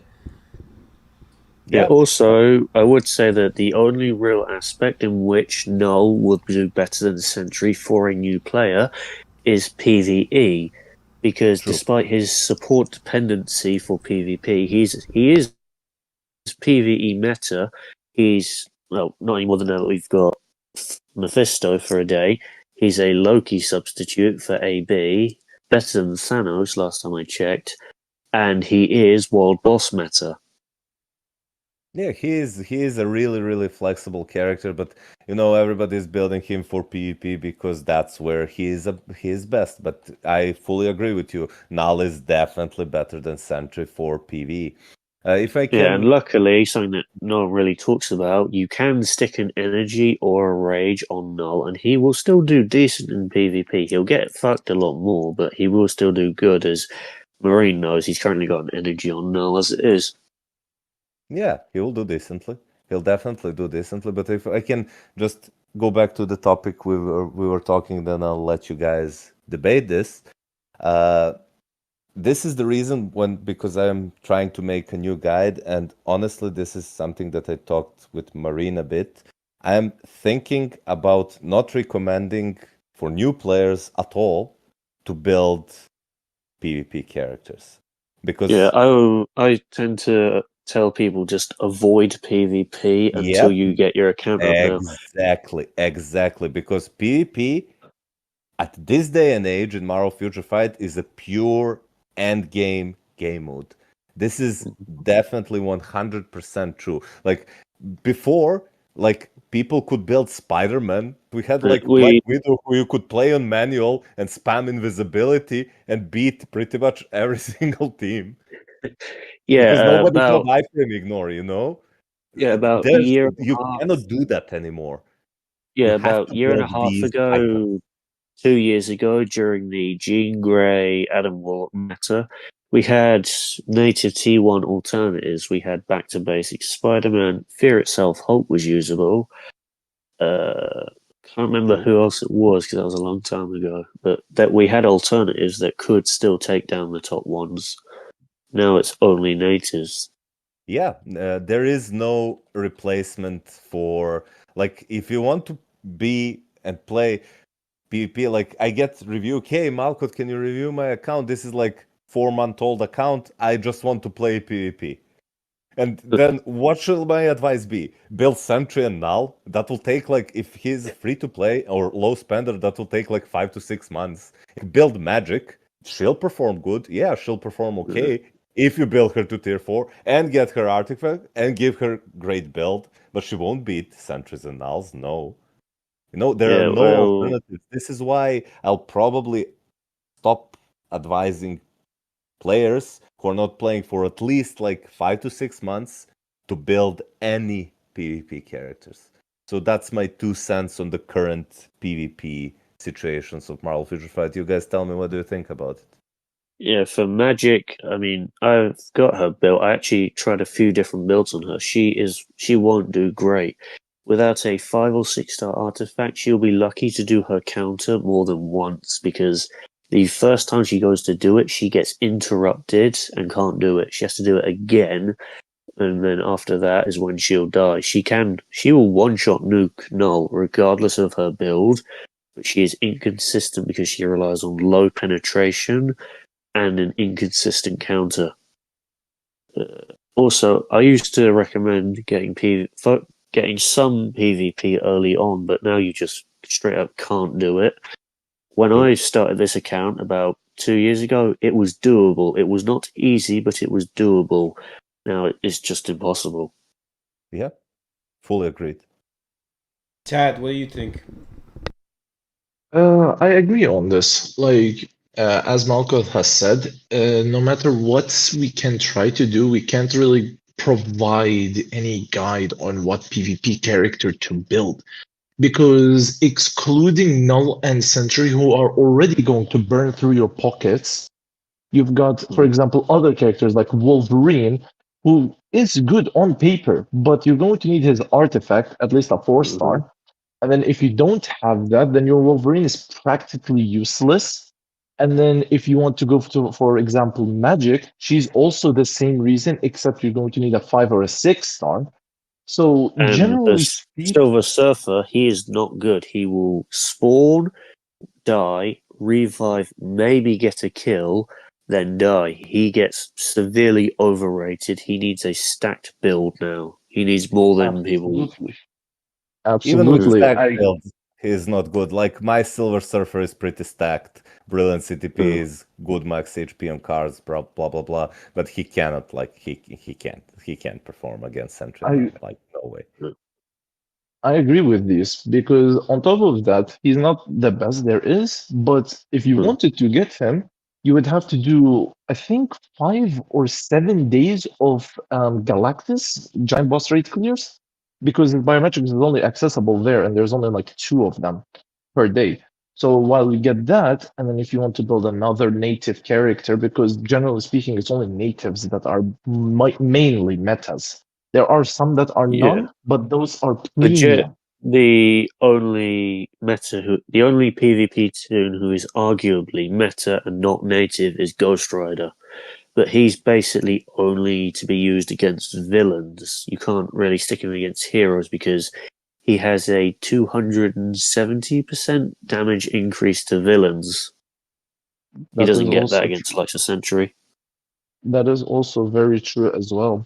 Yeah, yeah, also, I would say that the only real aspect in which Null would do better than Sentry for a new player is PvE, because true. despite his support dependency for PvP, he is PvE meta. He's well, not any more than now that we've got Mephisto for a day. He's a Loki substitute for AB, better than Thanos last time I checked, and he is World Boss meta. Yeah, he is a really really flexible character, but you know everybody's building him for PvP because that's where he is best. But I fully agree with you. Null is definitely better than Sentry for PvE. If I Yeah, and can, luckily, something that no one really talks about, you can stick an energy or a rage on Null, and he will still do decent in PvP. He'll get fucked a lot more, but he will still do good, as Marine knows he's currently got an energy on Null as it is. yeah, he will do decently. He'll definitely do decently. But if I can just go back to the topic we were talking, then I'll let you guys debate this. Uh, this is the reason when because I'm trying to make a new guide, and honestly, this is something that I talked with Marine a bit. I'm thinking about not recommending for new players at all to build PvP characters. Yeah, Because, I tend to tell people just avoid PvP until yep, you get your account up now. exactly. Because PvP at this day and age in Marvel Future Fight is a pure end game mode. This is definitely 100% true. Like before, like people could build Spider-Man. We had like Black We Widow who you could play on manual and spam invisibility and beat pretty much every single team yeah, because nobody called about iframe ignore, you know? about There's year and you a half. cannot do that anymore. You Yeah, have about to year and a build half these icons. ago, 2 years ago, during the Jean Grey Adam Warlock meta, we had native T1 alternatives. We had Back to Basics Spider Man, Fear itself, Hulk was usable. Can't remember who else it was because that was a long time ago. But that we had alternatives that could still take down the top ones. Now it's only natives. Yeah, there is no replacement for like if you want to be and play PvP. Like I get review, hey Malkut, can you review my account? This is like 4 month old account. I just want to play PvP. And then what should my advice be? Build Sentry and Null. That will take like if he's free to play or low spender, that will take like 5 to 6 months. Build Magic. She'll perform good. Yeah, she'll perform okay if you build her to tier 4 and get her artifact and give her great build, but she won't beat Sentries and Nulls. No. You know, there are Yeah, no well, alternatives. This is why I'll probably stop advising players who are not playing for at least like 5 to 6 months to build any PvP characters. So that's my 2 cents on the current PvP situations of Marvel Future Fight. You guys tell me, what do you think about it? yeah, for Magic, I mean, I've got her built. I actually tried a few different builds on her. She won't do great. Without a 5 or 6 star artifact, she'll be lucky to do her counter more than once because the first time she goes to do it, she gets interrupted and can't do it. She has to do it again, and then after that is when she'll die. She will one shot nuke Null regardless of her build, but she is inconsistent because she relies on low penetration and an inconsistent counter. Also, I used to recommend getting some PvP early on, but now you just straight up can't do it. When True. I started this account about 2 years ago, it was doable. It was not easy, but it was doable. Now it's just impossible. Yeah, fully agreed. Tad, what do you think? I agree on this. Like, as Malcolm has said, no matter what we can try to do, we can't really provide any guide on what PvP character to build. Because excluding Null and Sentry, who are already going to burn through your pockets, you've got, for example, other characters like Wolverine, who is good on paper, but you're going to need his artifact, at least a 4 star. And then if you don't have that, then your Wolverine is practically useless. And then if you want to go to, for example, Magic, she's also the same reason, except you're going to need a 5 or a 6 star. So And the generally speaking, Silver Surfer, he is not good. He will spawn, die, revive, maybe get a kill, then die. He gets severely overrated. He needs a stacked build now. He needs more than people. absolutely, Even with absolutely, stacked I builds, he's not good. Like my Silver Surfer is pretty stacked. Brilliant CTP is good max HP on cards, blah blah blah. But he cannot like he can't perform against Sentry I now. Like no way. I agree with this because on top of that, he's not the best there is. But if you wanted to get him, you would have to do, I think, 5 or 7 days of Galactus giant boss raid clears because biometrics is only accessible there, and there's only like two of them per day. So while you get that, and then if you want to build another native character, because generally speaking, it's only natives that are mainly metas. There are some that are Yeah. none, but those are Legit, premium. the only PvP toon who is arguably meta and not native is Ghost Rider. But he's basically only to be used against villains. You can't really stick him against heroes because he has a 270% damage increase to villains. He That is doesn't get that also against like a Sentry. that is also very true as well.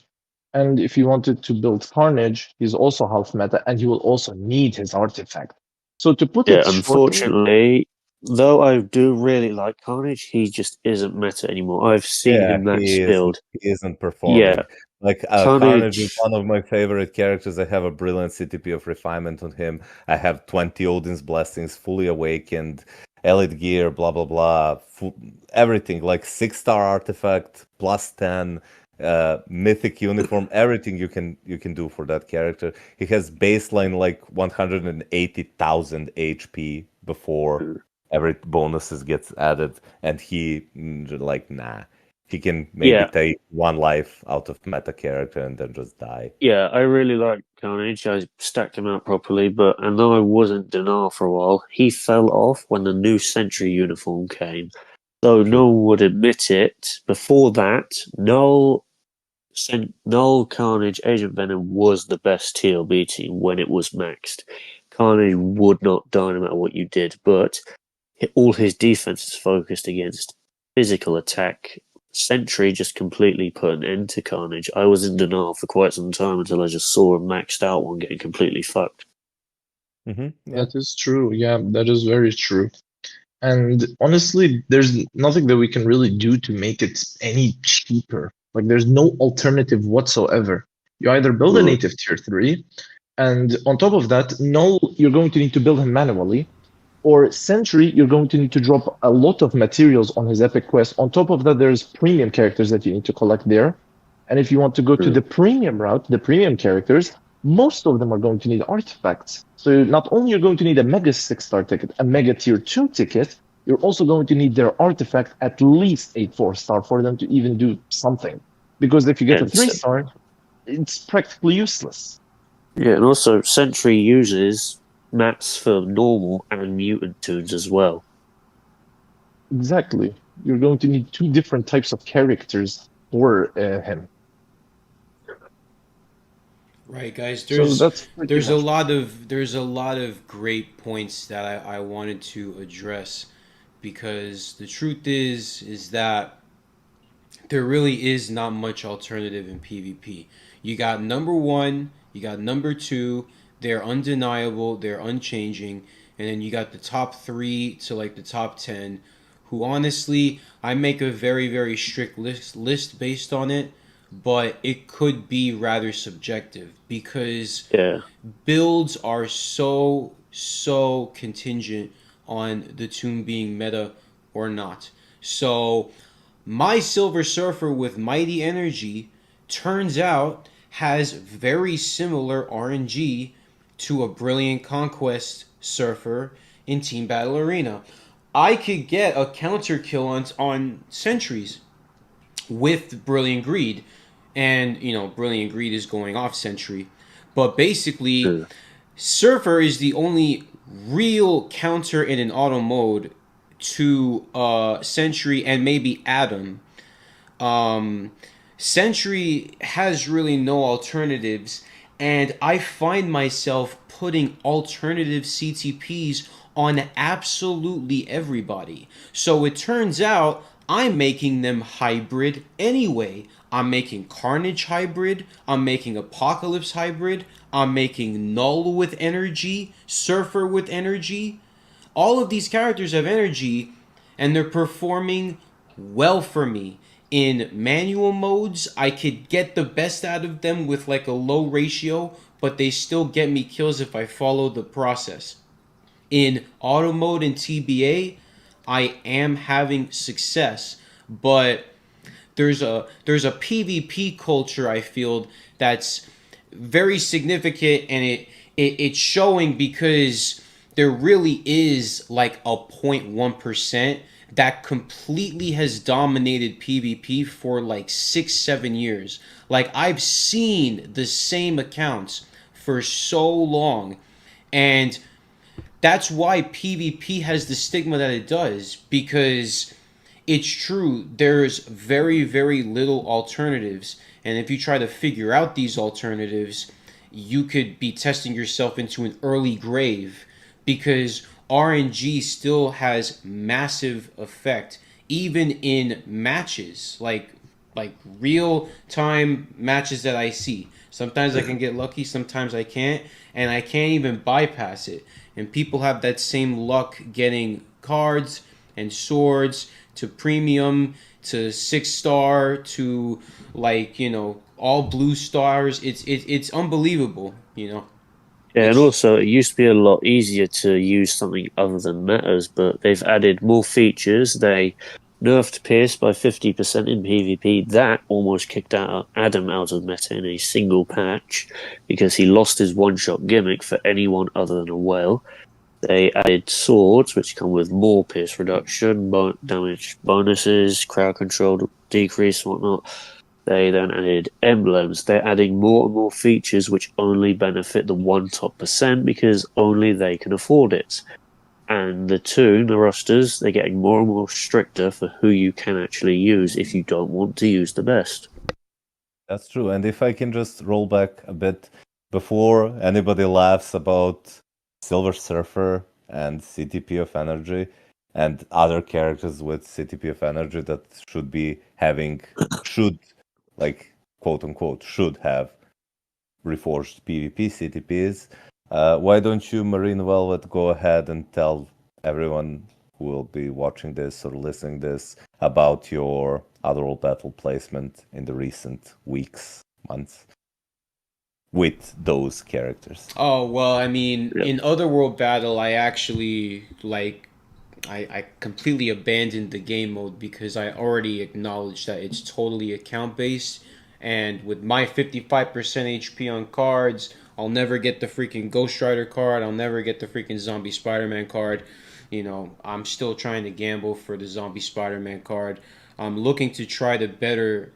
And if you wanted to build Carnage, he's also half meta, and you will also need his artifact. So to put Yeah, it shortly, unfortunately, though I do really like Carnage, he just isn't meta anymore. I've seen Yeah, him max build. he isn't performing. Yeah, Like Carnage is Carnage. one of my favorite characters. I have a brilliant CTP of refinement on him. I have 20 Odin's blessings, fully awakened, elite gear, blah blah blah, everything like 6-star artifact, plus 10, mythic uniform, everything you can do for that character. He has baseline like 180,000 HP before every bonuses gets added, and like nah. He can maybe Yeah, take one life out of meta character and then just die. yeah, I really like Carnage. I stacked him out properly, but and though I wasn't Dinar for a while, he fell off when the new Sentry uniform came. Though True. no one would admit it, before that, Null, Carnage, Agent Venom was the best TLB team when it was maxed. Carnage would not die no matter what you did, but all his defense is focused against physical attack. Sentry just completely put an end to Carnage. I was in denial for quite some time until I just saw a maxed out one getting completely fucked. Yeah. that is true. Yeah, that is very true. And honestly, there's nothing that we can really do to make it any cheaper. Like, there's no alternative whatsoever. You either build a Mm. native tier 3, and on top of that, Null, you're going to need to build him manually, or Sentry, you're going to need to drop a lot of materials on his epic quest. On top of that, there's premium characters that you need to collect there. And if you want to go to Mm. the premium route, the premium characters, most of them are going to need artifacts. So not only you're going to need a mega 6-star ticket, a mega tier 2 ticket, you're also going to need their artifact at least a 4-star for them to even do something. Because if you get a And so- 3-star, it's practically useless. yeah, and also Sentry uses mats for normal and mutant tunes as well. Exactly. You're going to need 2 different types of characters for him. Right, guys. So that's pretty There's much a lot of great points that I wanted to address, because the truth is that there really is not much alternative in PvP. You got number one, you got number two. They're undeniable, they're unchanging, and then you got the top three to like the top 10, who honestly I make a very strict list based on it, but it could be rather subjective because Yeah. builds are so contingent on the tune being meta or not. So my Silver Surfer with Mighty Energy turns out has very similar RNG to a Brilliant Conquest Surfer in Team Battle Arena. I could get a counter kill on sentries with Brilliant Greed, and Brilliant Greed is going off sentry, but basically Mm. Surfer is the only real counter in an auto mode to Sentry and maybe Adam. Um, Sentry has really no alternatives, and I find myself putting alternative CTPs on absolutely everybody. So it turns out I'm making them hybrid anyway. I'm making Carnage hybrid, I'm making Apocalypse hybrid, I'm making Null with energy, Surfer with energy. All of these characters have energy, and they're performing well for me. In manual modes, I could get the best out of them with like a low ratio, but they still get me kills if I follow the process. In auto mode and TBA, I am having success, but there's a PvP culture I feel that's very significant, and it's showing because there really is like a 0.1% that completely has dominated PvP for like 6-7 years. Like, I've seen the same accounts for so long, and that's why PvP has the stigma that it does, because it's true, there's very little alternatives, and if you try to figure out these alternatives, you could be testing yourself into an early grave because RNG still has massive effect even in matches like real time matches that I see. Sometimes I can get lucky, sometimes I can't, and I can't even bypass it. And people have that same luck getting cards and swords to premium to 6 star to like all blue stars. It's unbelievable. Yeah, and It's also it used to be a lot easier to use something other than metas, but they've added more features. They nerfed Pierce by 50% in PvP. That almost kicked out Adam out of meta in a single patch because he lost his one-shot gimmick for anyone other than a whale. They added swords, which come with more pierce reduction, damage bonuses, crowd control decrease, whatnot. They then added emblems. They're adding more and more features which only benefit the one top percent because only they can afford it. And the rosters, they're getting more and more stricter for who you can actually use if you don't want to use the best. That's true. And if I can just roll back a bit before anybody laughs about Silver Surfer and CTP of Energy and other characters with CTP of Energy that should, like, quote unquote, should have reforged PvP CTPs. Why don't you, Marine Velvet, go ahead and tell everyone who will be watching this or listening this about your Otherworld battle placement in the recent weeks, months with those characters? Oh well, I mean, Yep. in Otherworld Battle, I actually I completely abandoned the game mode because I already acknowledged that it's totally account based, and with my 55% HP on cards, I'll never get the freaking Ghost Rider card. I'll never get the freaking Zombie Spider-Man card. I'm still trying to gamble for the Zombie Spider-Man card. I'm looking to try to better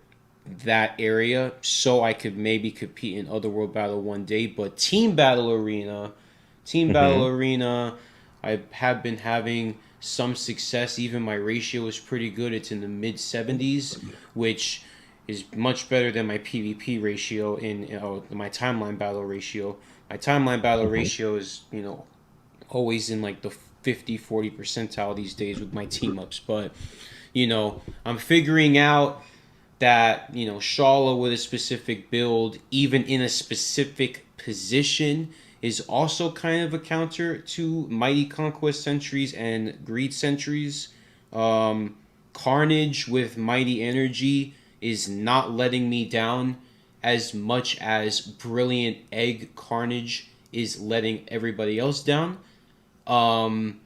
that area so I could maybe compete in Otherworld Battle one day. But Team Battle Mm-hmm. Arena, I have been having some success. Even my ratio is pretty good. It's in the mid 70s, which is much better than my PvP ratio in my timeline battle ratio. My timeline battle Mm-hmm. ratio is, always in like the 50-40 percentile these days with my team ups. But, I'm figuring out that Shala with a specific build, even in a specific position, is also kind of a counter to Mighty Conquest Sentries and Greed Sentries. Carnage with Mighty Energy is not letting me down as much as Brilliant Egg Carnage is letting everybody else down. Um,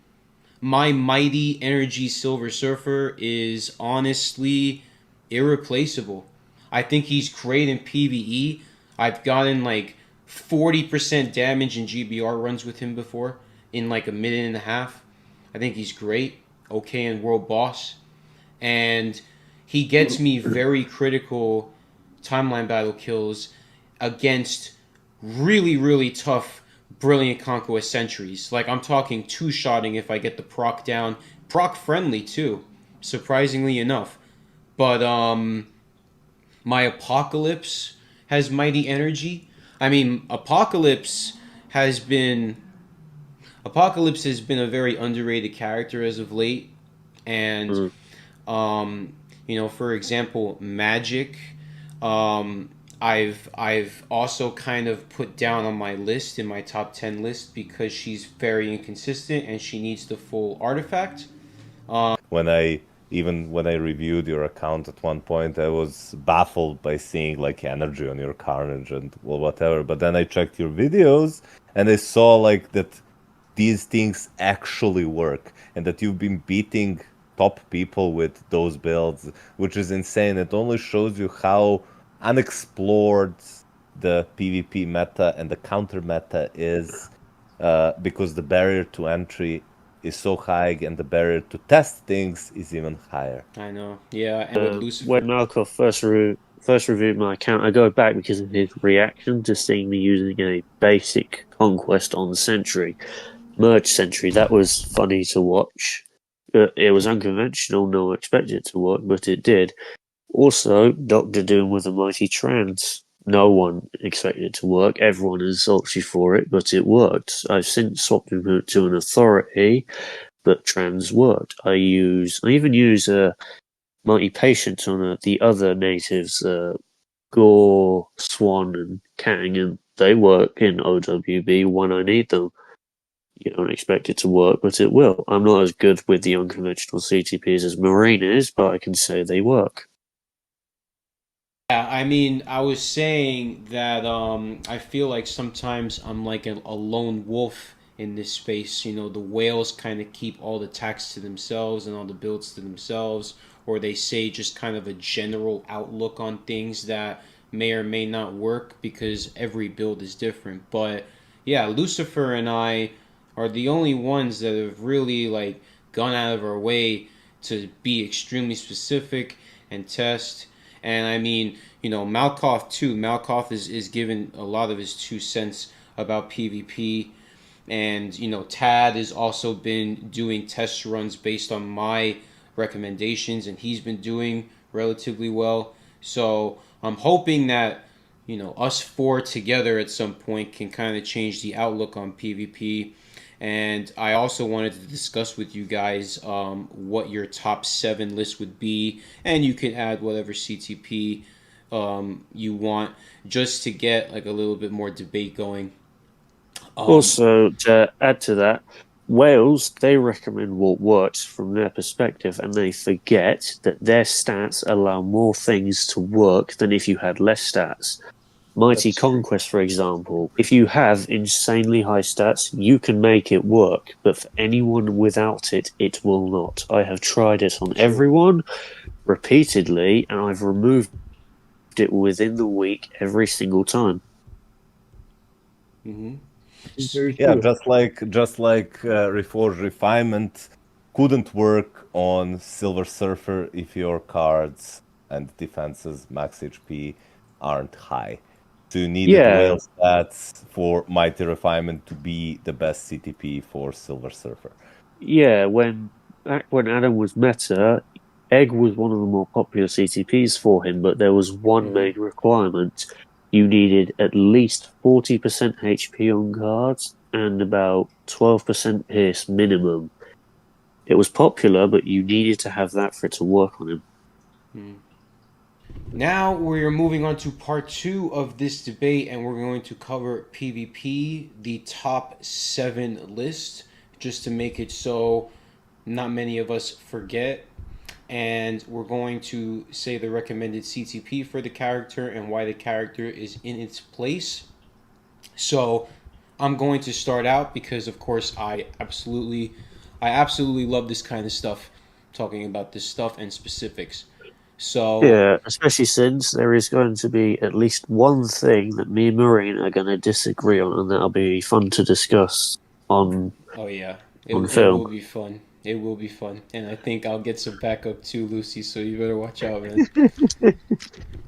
my Mighty Energy Silver Surfer is honestly irreplaceable. I think he's great in PvE. I've gotten like 40% damage in GBR runs with him before in like a minute and a half. I think he's great. Okay in World Boss. And he gets me very critical timeline battle kills against really, really tough Brilliant Conquest Sentries. Like, I'm talking two-shotting if I get the proc down. Proc friendly, too, surprisingly enough. But, my Apocalypse has Mighty Energy. I mean, Apocalypse has been a very underrated character as of late. And, Mm. for example, Magic. I've also kind of put down on my list in my top 10 list because she's very inconsistent and she needs the full artifact. When I reviewed your account at one point, I was baffled by seeing like energy on your Carnage and well whatever. But then I checked your videos and I saw like that these things actually work and that you've been beating top people with those builds, which is insane. It only shows you how unexplored the PvP meta and the counter meta is, because the barrier to entry is so high and the barrier to test things is even higher. I know, yeah, and with When Lucifer, Markov first reviewed my account, I go back because of his reaction to seeing me using a basic conquest on the Sentry, Merge Sentry. That was funny to watch. It was unconventional, no one expected it to work, but it did. Also, Doctor Doom with a Mighty Trans. No one expected it to work. Everyone is salty for it, but it worked. I've since swapped it to an authority, but trans worked. I even use multi-patient on the other natives, Gore, Swan, and Kang, and they work in OWB when I need them. You don't expect it to work, but it will. I'm not as good with the unconventional CTPs as Marine is, but I can say they work. Yeah, I mean, I was saying that I feel like sometimes I'm like a lone wolf in this space. You know, the whales kind of keep all the attacks to themselves and all the builds to themselves, or they say just kind of a general outlook on things that may or may not work because every build is different. But yeah, Lucifer and I are the only ones that have really like gone out of our way to be extremely specific and test. And I mean, you know, Malkoff too. Malkoff is given a lot of his 2 cents about PvP. And, you know, Tad has also been doing test runs based on my recommendations, and he's been doing relatively well. So I'm hoping that, you know, us four together at some point can kind of change the outlook on PvP. And I also wanted to discuss with you guys what your top 7 list would be, and you can add whatever CTP you want, just to get like a little bit more debate going. Um, Also, to add to that, Wales, they recommend what works from their perspective, and they forget that their stats allow more things to work than if you had less stats. Mighty that's true. Conquest, for example, if you have insanely high stats, you can make it work, but for anyone without it, it will not. I have tried it on True. everyone repeatedly, and I've removed it within the week every single time. Hmm. It's very Yeah, true. just like Reforged Refinement couldn't work on Silver Surfer if your cards and defenses max HP aren't high. So you needed Yeah, whale stats for Mighty Refinement to be the best CTP for Silver Surfer. yeah. When Adam was meta, Egg was one of the more popular CTPs for him, but there was one Hmm. main requirement. You needed at least 40% HP on cards and about 12% pierce minimum. It was popular, but you needed to have that for it to work on him. Now we're moving on to part 2 of this debate, and we're going to cover PvP, the top 7 list, just to make it so not many of us forget. And we're going to say the recommended CTP for the character and why the character is in its place. So I'm going to start out because, of course, I absolutely love this kind of stuff, talking about this stuff and specifics. So Yeah, especially since there is going to be at least one thing that me and Marine are going to disagree on, and that'll be fun to discuss on oh yeah, on it film. will be fun. It will be fun, and I think I'll get some backup too, Lucy. So you better watch out, man.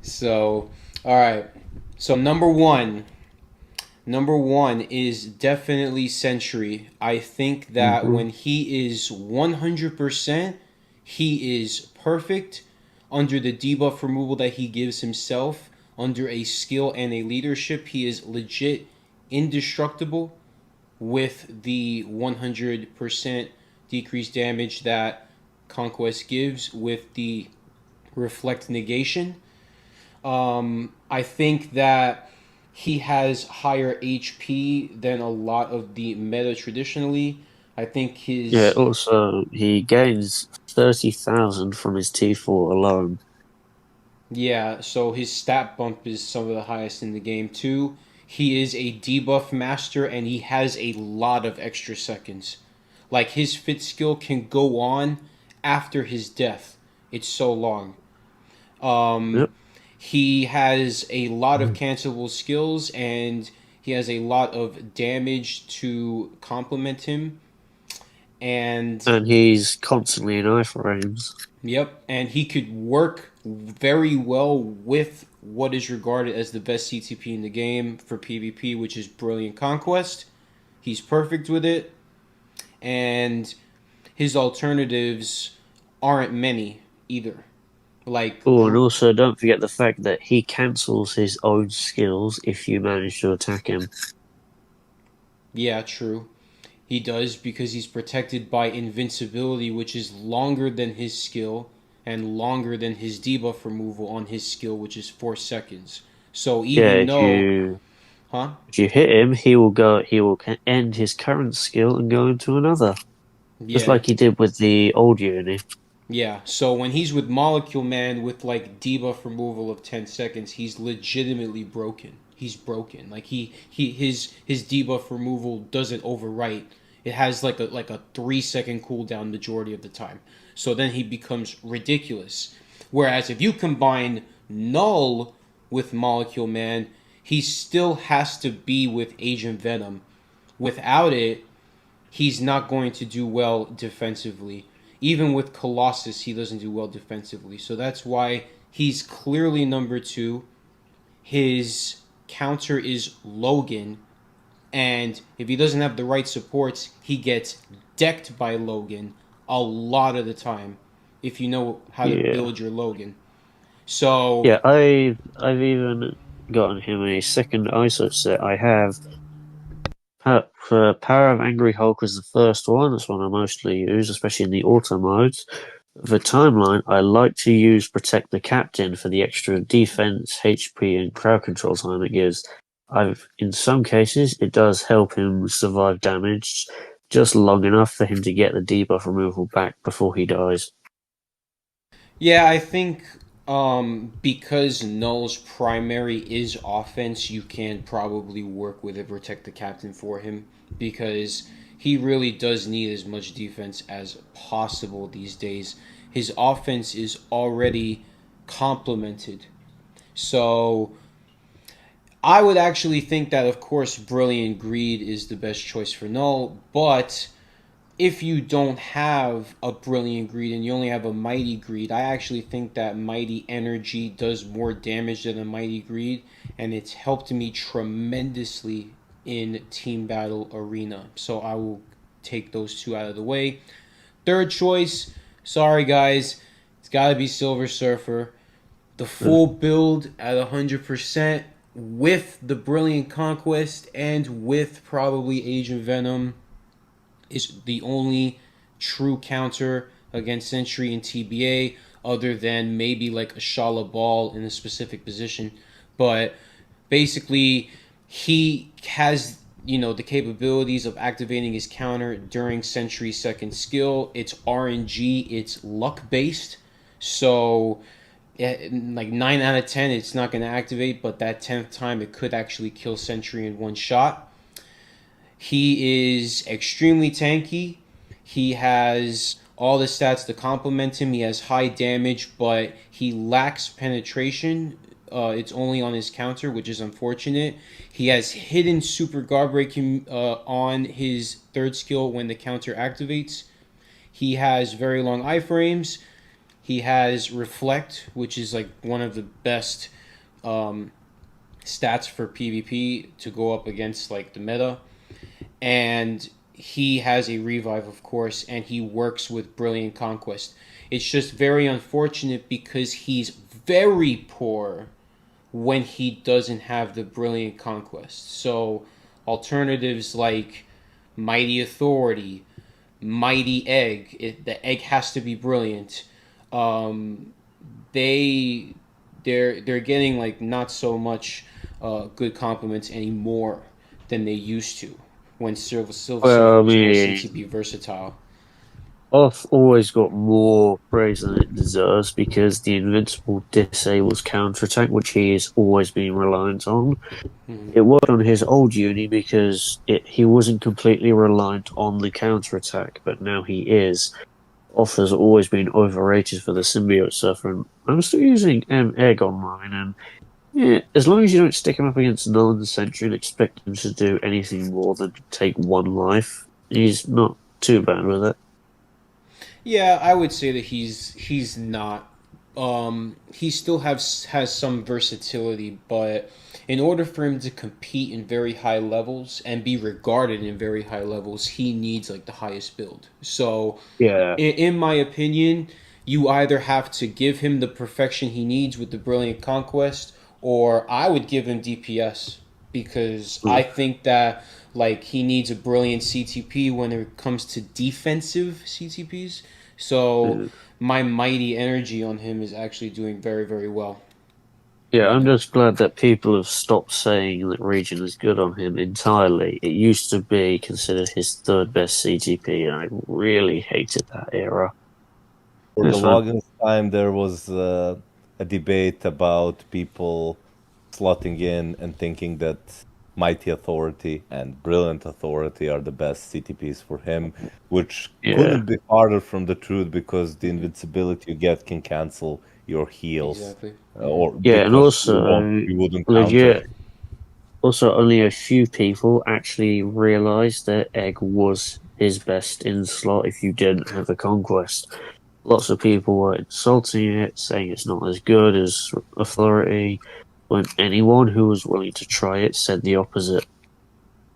So, all right. So number one is definitely Sentry. I think that Mhm. when he is 100%, he is perfect under the debuff removal that he gives himself. Under a skill and a leadership, he is legit indestructible with the 100% decreased damage that Conquest gives with the reflect negation. I think that he has higher HP than a lot of the meta traditionally. I think Yeah, his also, he gains 30,000 from his T4 alone. Yeah, so his stat bump is some of the highest in the game too. He is a debuff master and he has a lot of extra seconds. Like his fit skill can go on after his death. It's so long. Um, Yep. he has a lot of cancelable skills and he has a lot of damage to complement him. And And he's constantly in iframes. yep, and he could work very well with what is regarded as the best CTP in the game for PvP, which is Brilliant Conquest. He's perfect with it, and his alternatives aren't many either. Like, Oh, and also don't forget the fact that he cancels his own skills if you manage to attack him. yeah, true. He does because he's protected by invincibility, which is longer than his skill and longer than his debuff removal on his skill, which is 4 seconds. So Yeah, even though, huh? if you hit him, he will end his current skill and go into another, just Yeah, like he did with the old uni. yeah. So when he's with Molecule Man with like debuff removal of 10 seconds, he's legitimately broken. He's broken. Like his debuff removal doesn't overwrite. It has like a 3 second cooldown majority of the time. So then he becomes ridiculous. Whereas if you combine Null with Molecule Man, he still has to be with Agent Venom. Without it, he's not going to do well defensively. Even with Colossus, he doesn't do well defensively. So that's why he's clearly number two. His counter is Logan. And if he doesn't have the right supports, he gets decked by Logan a lot of the time if you know how to Yeah, build your Logan. So, yeah. I've even gotten him a second ISO set. I have Power of Angry Hulk was the first one. That's one I mostly use, especially in the auto modes. The timeline, I like to use Protect the Captain for the extra defense, HP, and crowd control time it gives. In some cases, it does help him survive damage just long enough for him to get the debuff removal back before he dies. yeah, I think because Null's primary is offense, you can probably work with it, protect the captain for him because he really does need as much defense as possible these days. His offense is already complemented. So I would actually think that, of course, Brilliant Greed is the best choice for Null, but if you don't have a Brilliant Greed and you only have a Mighty Greed, I actually think that Mighty Energy does more damage than a Mighty Greed, and it's helped me tremendously in Team Battle Arena. So I will take those two out of the way. Third choice, sorry guys, it's got to be Silver Surfer. The Uh, full build at 100% with the Brilliant Conquest and with probably Agent Venom is the only true counter against Sentry and TBA, other than maybe like a Shala Ball in a specific position. But basically, he has the capabilities of activating his counter during Sentry's second skill. It's RNG, it's luck based, so like 9 out of 10 it's not going to activate, but that 10th time it could actually kill Sentry in one shot. He is extremely tanky. He has all the stats to complement him. He has high damage, but he lacks penetration. It's only on his counter, which is unfortunate. He has hidden super guard breaking on his third skill when the counter activates. He has very long iframes. He has reflect, which is like one of the best um, stats for PvP to go up against like the meta. And he has a revive, of course, and he works with Brilliant Conquest. It's just very unfortunate because he's very poor when he doesn't have the Brilliant Conquest. So alternatives like Mighty Authority, Mighty Egg, the egg has to be brilliant. Um, they they're getting like not so much good compliments anymore than they used to when Silver Surfer well, I was mostly to be mean, versatile. Off always got more praise than it deserves because the invincible disables counterattack, which he has always been reliant on. Mhm. It worked on his old uni because he wasn't completely reliant on the counterattack, but now he is. Off has always been overrated for the symbiote surfer, and I'm still using Egg on mine, and yeah, as long as you don't stick him up against Nolan the Sentry and expect him to do anything more than take one life, he's not too bad with it. Yeah, I would say that he's not. He still has some versatility, but in order for him to compete in very high levels and be regarded in very high levels, he needs like the highest build. So, Yeah, in my opinion, you either have to give him the perfection he needs with the Brilliant Conquest, or I would give him DPS because I think that like he needs a brilliant CTP when it comes to defensive CTPs. So Mm. my mighty energy on him is actually doing very, very well. Yeah, I'm just glad that people have stopped saying that Region is good on him entirely. It used to be considered his third best CGP, and I really hated that era. For the This one, longest time, there was a debate about people slotting in and thinking that Mighty Authority and Brilliant Authority are the best CTPs for him, which yeah, couldn't be farther from the truth because the invincibility you get can cancel your heals, Exactly. or yeah, and because also you wouldn't counter. legit. Also, only a few people actually realized that Egg was his best in slot if you didn't have the conquest. Lots of people were insulting it, saying it's not as good as Authority, when anyone who was willing to try it said the opposite.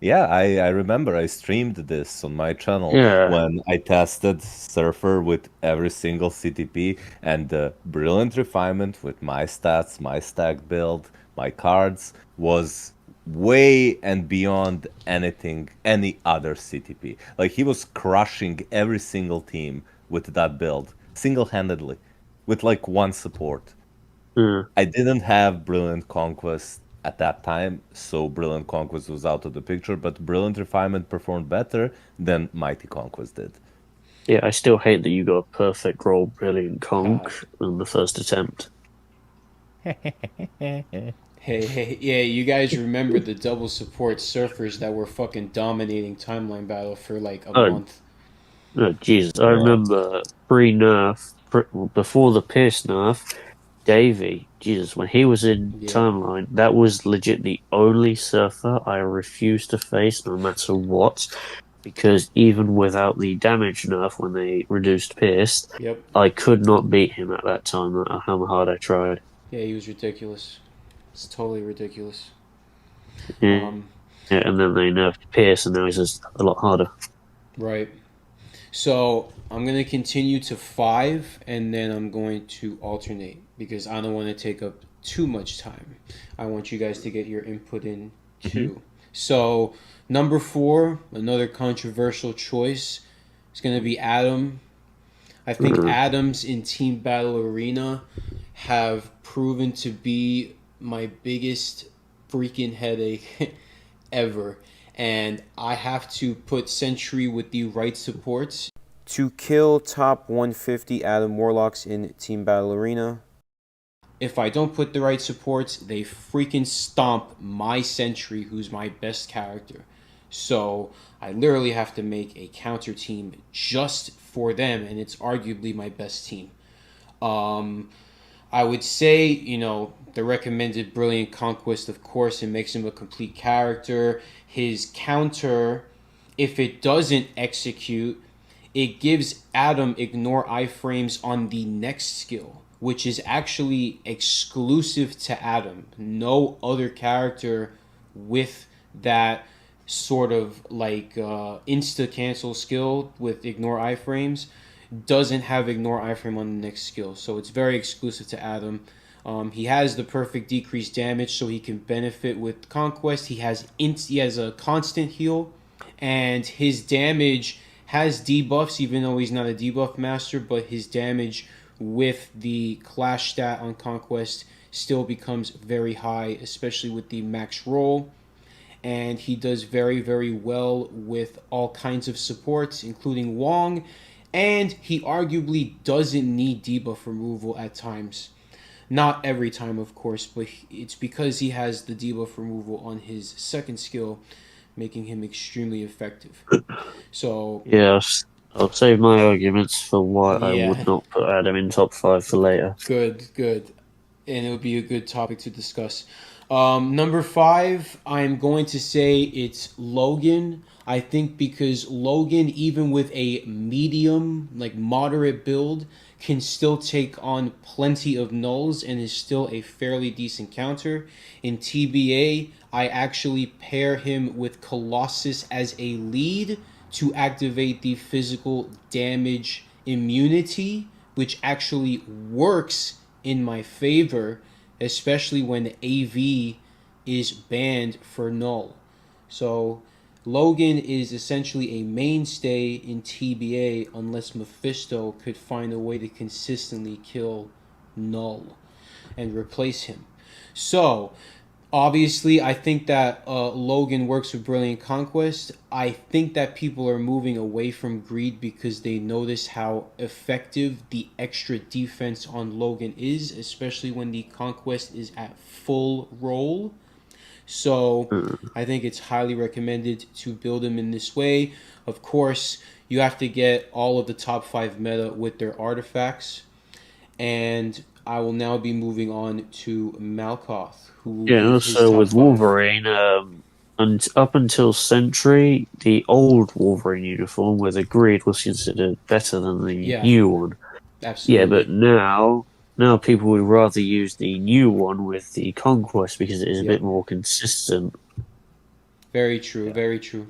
Yeah, I remember I streamed this on my channel Yeah, when I tested Surfer with every single CTP and the brilliant refinement with my stats, my stack build, my cards was way and beyond anything, any other CTP. Like he was crushing every single team with that build, single-handedly, with like one support. yeah. I didn't have Brilliant Conquest at that time, so Brilliant Conquest was out of the picture, but Brilliant Refinement performed better than Mighty Conquest did. Yeah, I still hate that you got a perfect roll brilliant conch Haha. on the first attempt. Hey, hey, yeah, you guys remember the double support surfers that were fucking dominating timeline battle for like a Oh, month? oh Jesus. I Yeah. remember pre-nerf, before the Pierce nerf, Davey, Jesus, when he was in Yeah. timeline, that was legit the only surfer I refused to face no matter what. Because even without the damage nerf when they reduced Pierce, Yep. I could not beat him at that time, no matter how hard I tried. Yeah, he was ridiculous. It's totally ridiculous. Yeah, Um, and then they nerfed Pierce, and now he's just a lot harder. right. So I'm gonna continue to 5, and then I'm going to alternate because I don't want to take up too much time. I want you guys to get your input in Mhm. too. So number 4, another controversial choice, is gonna be Adam. I think Mm. Adams in Team Battle Arena have proven to be my biggest freaking headache ever. And I have to put Sentry with the right supports to kill top 150 Adam Warlocks in Team Battle Arena. If I don't put the right supports, they freaking stomp my Sentry, who's my best character. So I literally have to make a counter team just for them, and it's arguably my best team. Um, I would say, the recommended Brilliant Conquest, of course, it makes him a complete character. His counter, if it doesn't execute, it gives Adam ignore iframes on the next skill, which is actually exclusive to Adam. No other character with that sort of like insta cancel skill with ignore iframes doesn't have ignore iframe on the next skill, so it's very exclusive to Adam. He has the perfect decreased damage, so he can benefit with conquest. He has a constant heal, and his damage has debuffs, even though he's not a debuff master. But his damage with the clash stat on conquest still becomes very high, especially with the max roll. And he does very, very well with all kinds of supports, including Wong. And he arguably doesn't need debuff removal at times. Not every time, of course, but it's because he has the debuff removal on his second skill, making him extremely effective. So, Yes, I'll save my arguments for why I would yeah, not put Adam in top five for later. good, good. And it would be a good topic to discuss. Number 5, I'm going to say it's Logan. I think because Logan, even with a medium, like moderate build, can still take on plenty of nulls and is still a fairly decent counter. In TBA, I actually pair him with Colossus as a lead to activate the physical damage immunity which actually works in my favor, especially when AV is banned for null. So Logan is essentially a mainstay in TBA unless Mephisto could find a way to consistently kill null and replace him. So obviously, I think that Logan works with Brilliant Conquest. I think that people are moving away from Greed because they notice how effective the extra defense on Logan is, especially when the Conquest is at full roll. So I think it's highly recommended to build him in this way. Of course, you have to get all of the top 5 meta with their artifacts. And I will now be moving on to Malkoth, who will Yeah, and give his also top with 5. Wolverine, and up until Sentry, the old Wolverine uniform with a grid was considered better than the Yeah, new one. Yeah, but absolutely. now people would rather use the new one with the Conquest because it is a Yep. bit more consistent. Very true. Very true.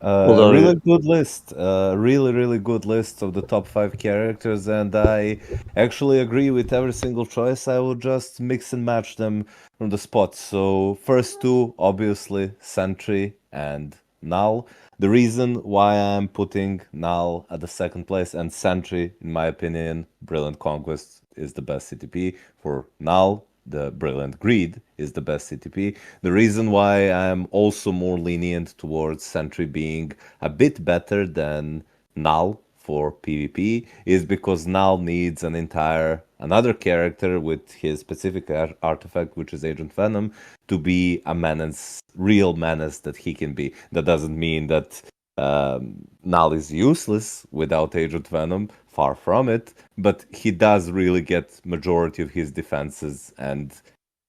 Although, Really good list. Really, really good list of the top 5 characters, and I actually agree with every single choice. I will just mix and match them from the spot. So, first two, obviously, Sentry and Null. The reason why I'm putting Null at the second place and Sentry, in my opinion, Brilliant Conquest is the best CTP for Null. The Brilliant Greed is the best CTP. The reason why I'm also more lenient towards Sentry being a bit better than Null for PvP is because Null needs another character with his specific artifact, which is Agent Venom, to be a menace, real menace that he can be. That doesn't mean that Null is useless without Agent Venom, far from it, but he does really get majority of his defenses and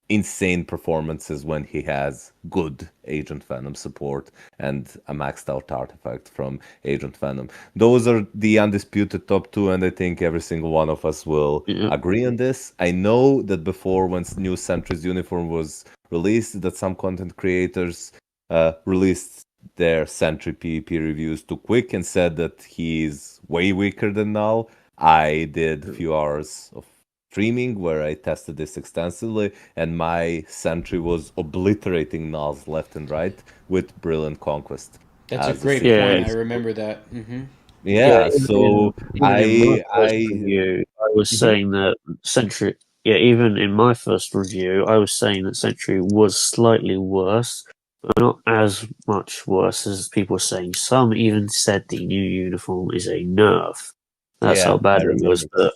insane performances when he has good Agent Venom support and a maxed out artifact from Agent Venom. Those are the undisputed top two, and I think every single one of us will yeah, agree on this. I know that before, when new Sentry's uniform was released, that some content creators released their Sentry PvP reviews too quick and said that he's way weaker than Null. I did a few hours of streaming where I tested this extensively, and my Sentry was obliterating Nulls left and right with Brilliant Conquest That's a as the great point. yeah, I CTP. remember that. yeah. Yeah, so Even in my first I review, I was Mhm. saying that Sentry. Yeah, even in my first review, I was saying that Sentry was slightly worse, but not as much worse as people were saying. Some even said the new uniform is a nerf. That's how Yeah, I bad it was. remember But that.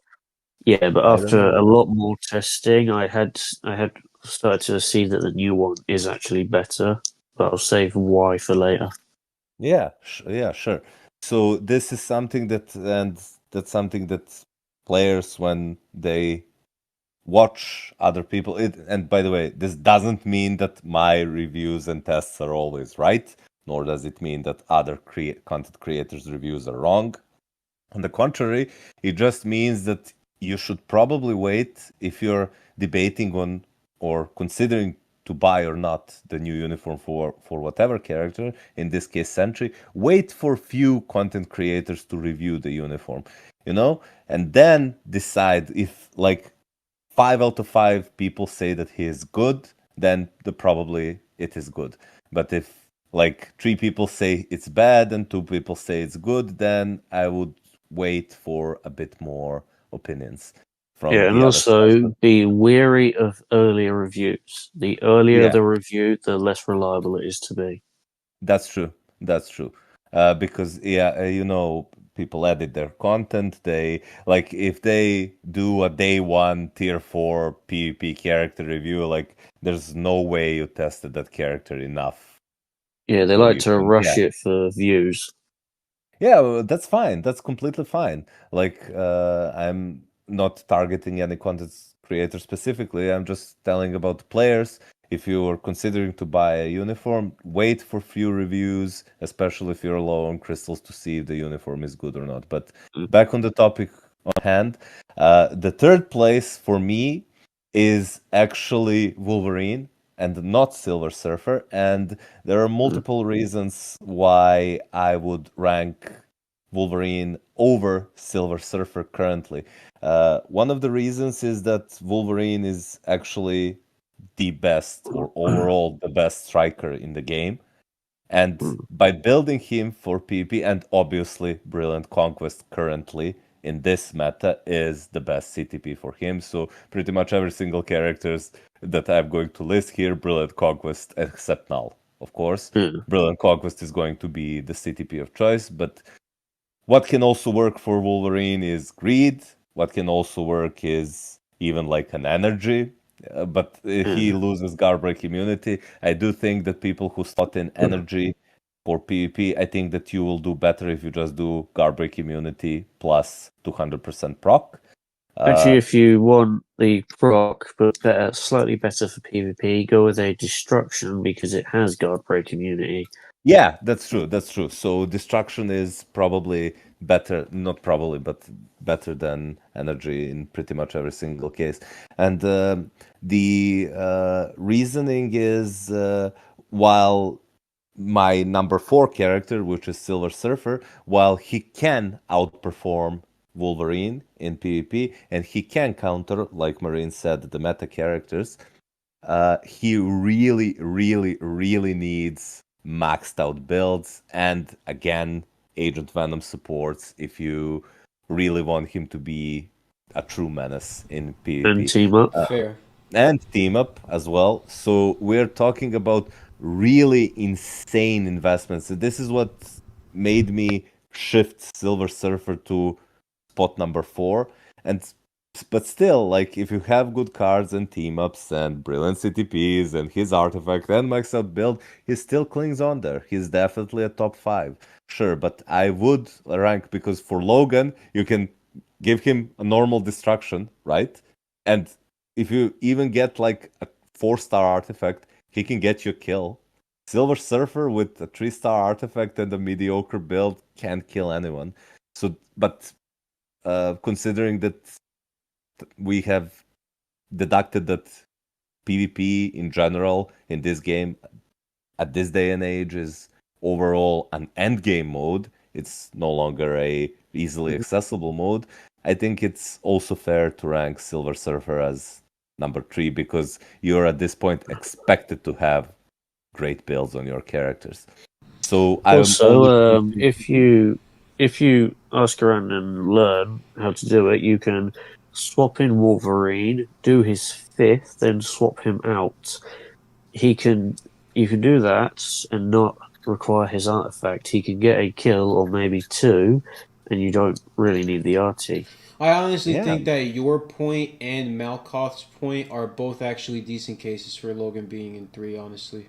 yeah, but I after remember a that. lot more testing, I had started to see that the new one is actually better. But I'll save why for later. Yeah, sure. So this is something that's something that players when they watch other people and by the way, this doesn't mean that my reviews and tests are always right, nor does it mean that other content creators reviews are wrong. On the contrary, it just means that you should probably wait if you're debating on or considering to buy or not the new uniform for whatever character, in this case Sentry, wait for few content creators to review the uniform, you know, and then decide if like 5 out of 5 people say that he is good, then probably it is good. But if like 3 people say it's bad and 2 people say it's good, then I would wait for a bit more opinions from Yeah, and the other side. also be wary of earlier reviews. The earlier Yeah, the review, the less reliable it is to be. that's true. That's true. Because yeah, people edit their content. They like if they do a day one tier 4 PvP character review, like there's no way you tested that character enough Yeah, they for like you to to rush yeah. it for views. Yeah, well, that's fine. That's completely fine. Like, I'm not targeting any content creator specifically. I'm just telling about the players. If you are considering to buy a uniform, wait for few reviews, especially if you're low on crystals, to see if the uniform is good or not. But Mm. back on the topic on hand, the third place for me is actually Wolverine and not Silver Surfer. And there are multiple reasons why I would rank Wolverine over Silver Surfer currently. One of the reasons is that Wolverine is actually the best, or overall the best striker in the game. And by building him for PvP, and obviously Brilliant Conquest currently in this meta is the best CTP for him. So pretty much every single characters that I'm going to list here, Brilliant Conquest, except Null, of course. Yeah. Brilliant Conquest is going to be the CTP of choice, but what can also work for Wolverine is greed. What can also work is even like an energy. But he loses guard break immunity. I do think that people who slot in energy for PvP, I think that you will do better if you just do guard break immunity plus 200% proc. Actually, if you want the proc, but slightly better for PvP, go with a destruction because it has guard break immunity. Yeah, that's true. That's true. So destruction is probably better, not probably, but better than energy in pretty much every single case. And the reasoning is while my number 4 character, which is Silver Surfer, while he can outperform Wolverine in PvP and he can counter, like Marine said, the meta characters, he really, really, really needs maxed out builds and again, Agent Venom supports if you really want him to be a true menace in PvP. And team up. Fair. And team up as well. So we're talking about really insane investments. So this is what made me shift Silver Surfer to spot number 4. And but still, like if you have good cards and team ups and brilliant CTPs and his artifact and max out build, he still clings on there. He's definitely a top 5. Sure, but I would rank because for Logan, you can give him a normal destruction, right? And if you even get like a 4-star artifact, he can get you a kill. Silver Surfer with a 3-star artifact and a mediocre build can't kill anyone. So, but considering that we have deducted that PvP in general in this game at this day and age is overall an end game mode, it's no longer a easily accessible mode. I think it's also fair to rank Silver Surfer as number 3 because you're at this point expected to have great builds on your characters. So I'm Also, only if you ask around and learn how to do it, you can swap in Wolverine, do his 5th, then swap him out. You can do that and not require his artifact. He can get a kill or maybe 2, and you don't really need the RT. I honestly Yeah. think that your point and Malkoth's point are both actually decent cases for Logan being in 3, honestly.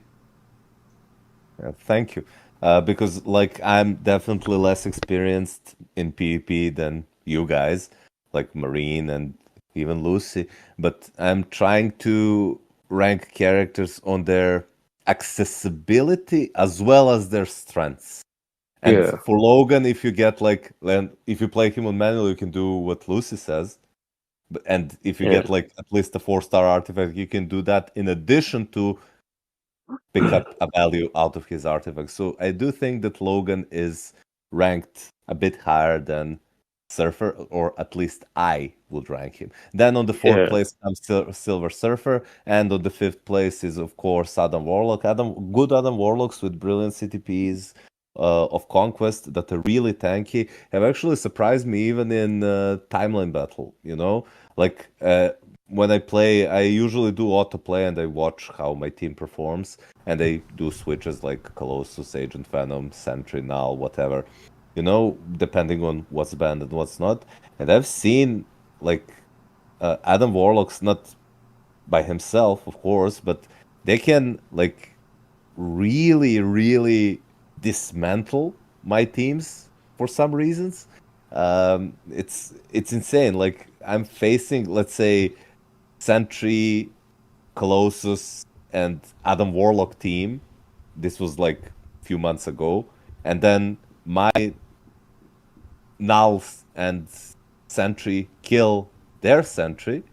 Thank you. Because like I'm definitely less experienced in PvP than you guys, like Marine and even Lucy, but I'm trying to rank characters on their accessibility as well as their strengths. And Yeah. for Logan, if you get like then if you play him on manual, you can do what Lucy says. And if you Yeah. get like at least a 4-star artifact, you can do that in addition to pick up a value out of his artifact. So I do think that Logan is ranked a bit higher than Surfer, or at least I would rank him. Then on the 4th Yeah. place comes Silver Surfer, and on the 5th place is of course Adam Warlock. Adam Warlocks with brilliant CTPs of Conquest that are really tanky have actually surprised me even in timeline battle. Like when I play, I usually do autoplay and I watch how my team performs, and I do switches like Colossus, Agent Venom, Sentry, Null, whatever, depending on what's banned and what's not. And I've seen like Adam Warlock's not by himself, of course, but they can like really, really dismantle my teams for some reasons. It's insane. Like I'm facing, let's say, Sentry, Colossus, and Adam Warlock team. This was like a few months ago. And then my Nulls and Sentry kill their Sentry,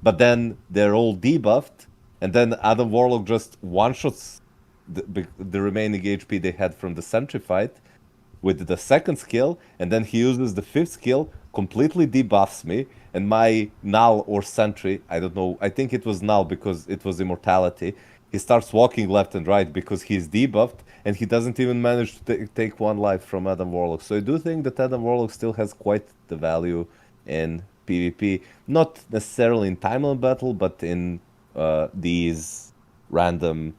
but then they're all debuffed. And then Adam Warlock just one shots the remaining HP they had from the Sentry fight. with the second skill, and then he uses the fifth skill, completely debuffs me, and my null or sentry, I don't know, I think it was null because it was immortality. He starts walking left and right because he's debuffed, and he doesn't even manage to take one life from Adam Warlock. So I do think that Adam Warlock still has quite the value in PvP, not necessarily in timeline battle, but in these random,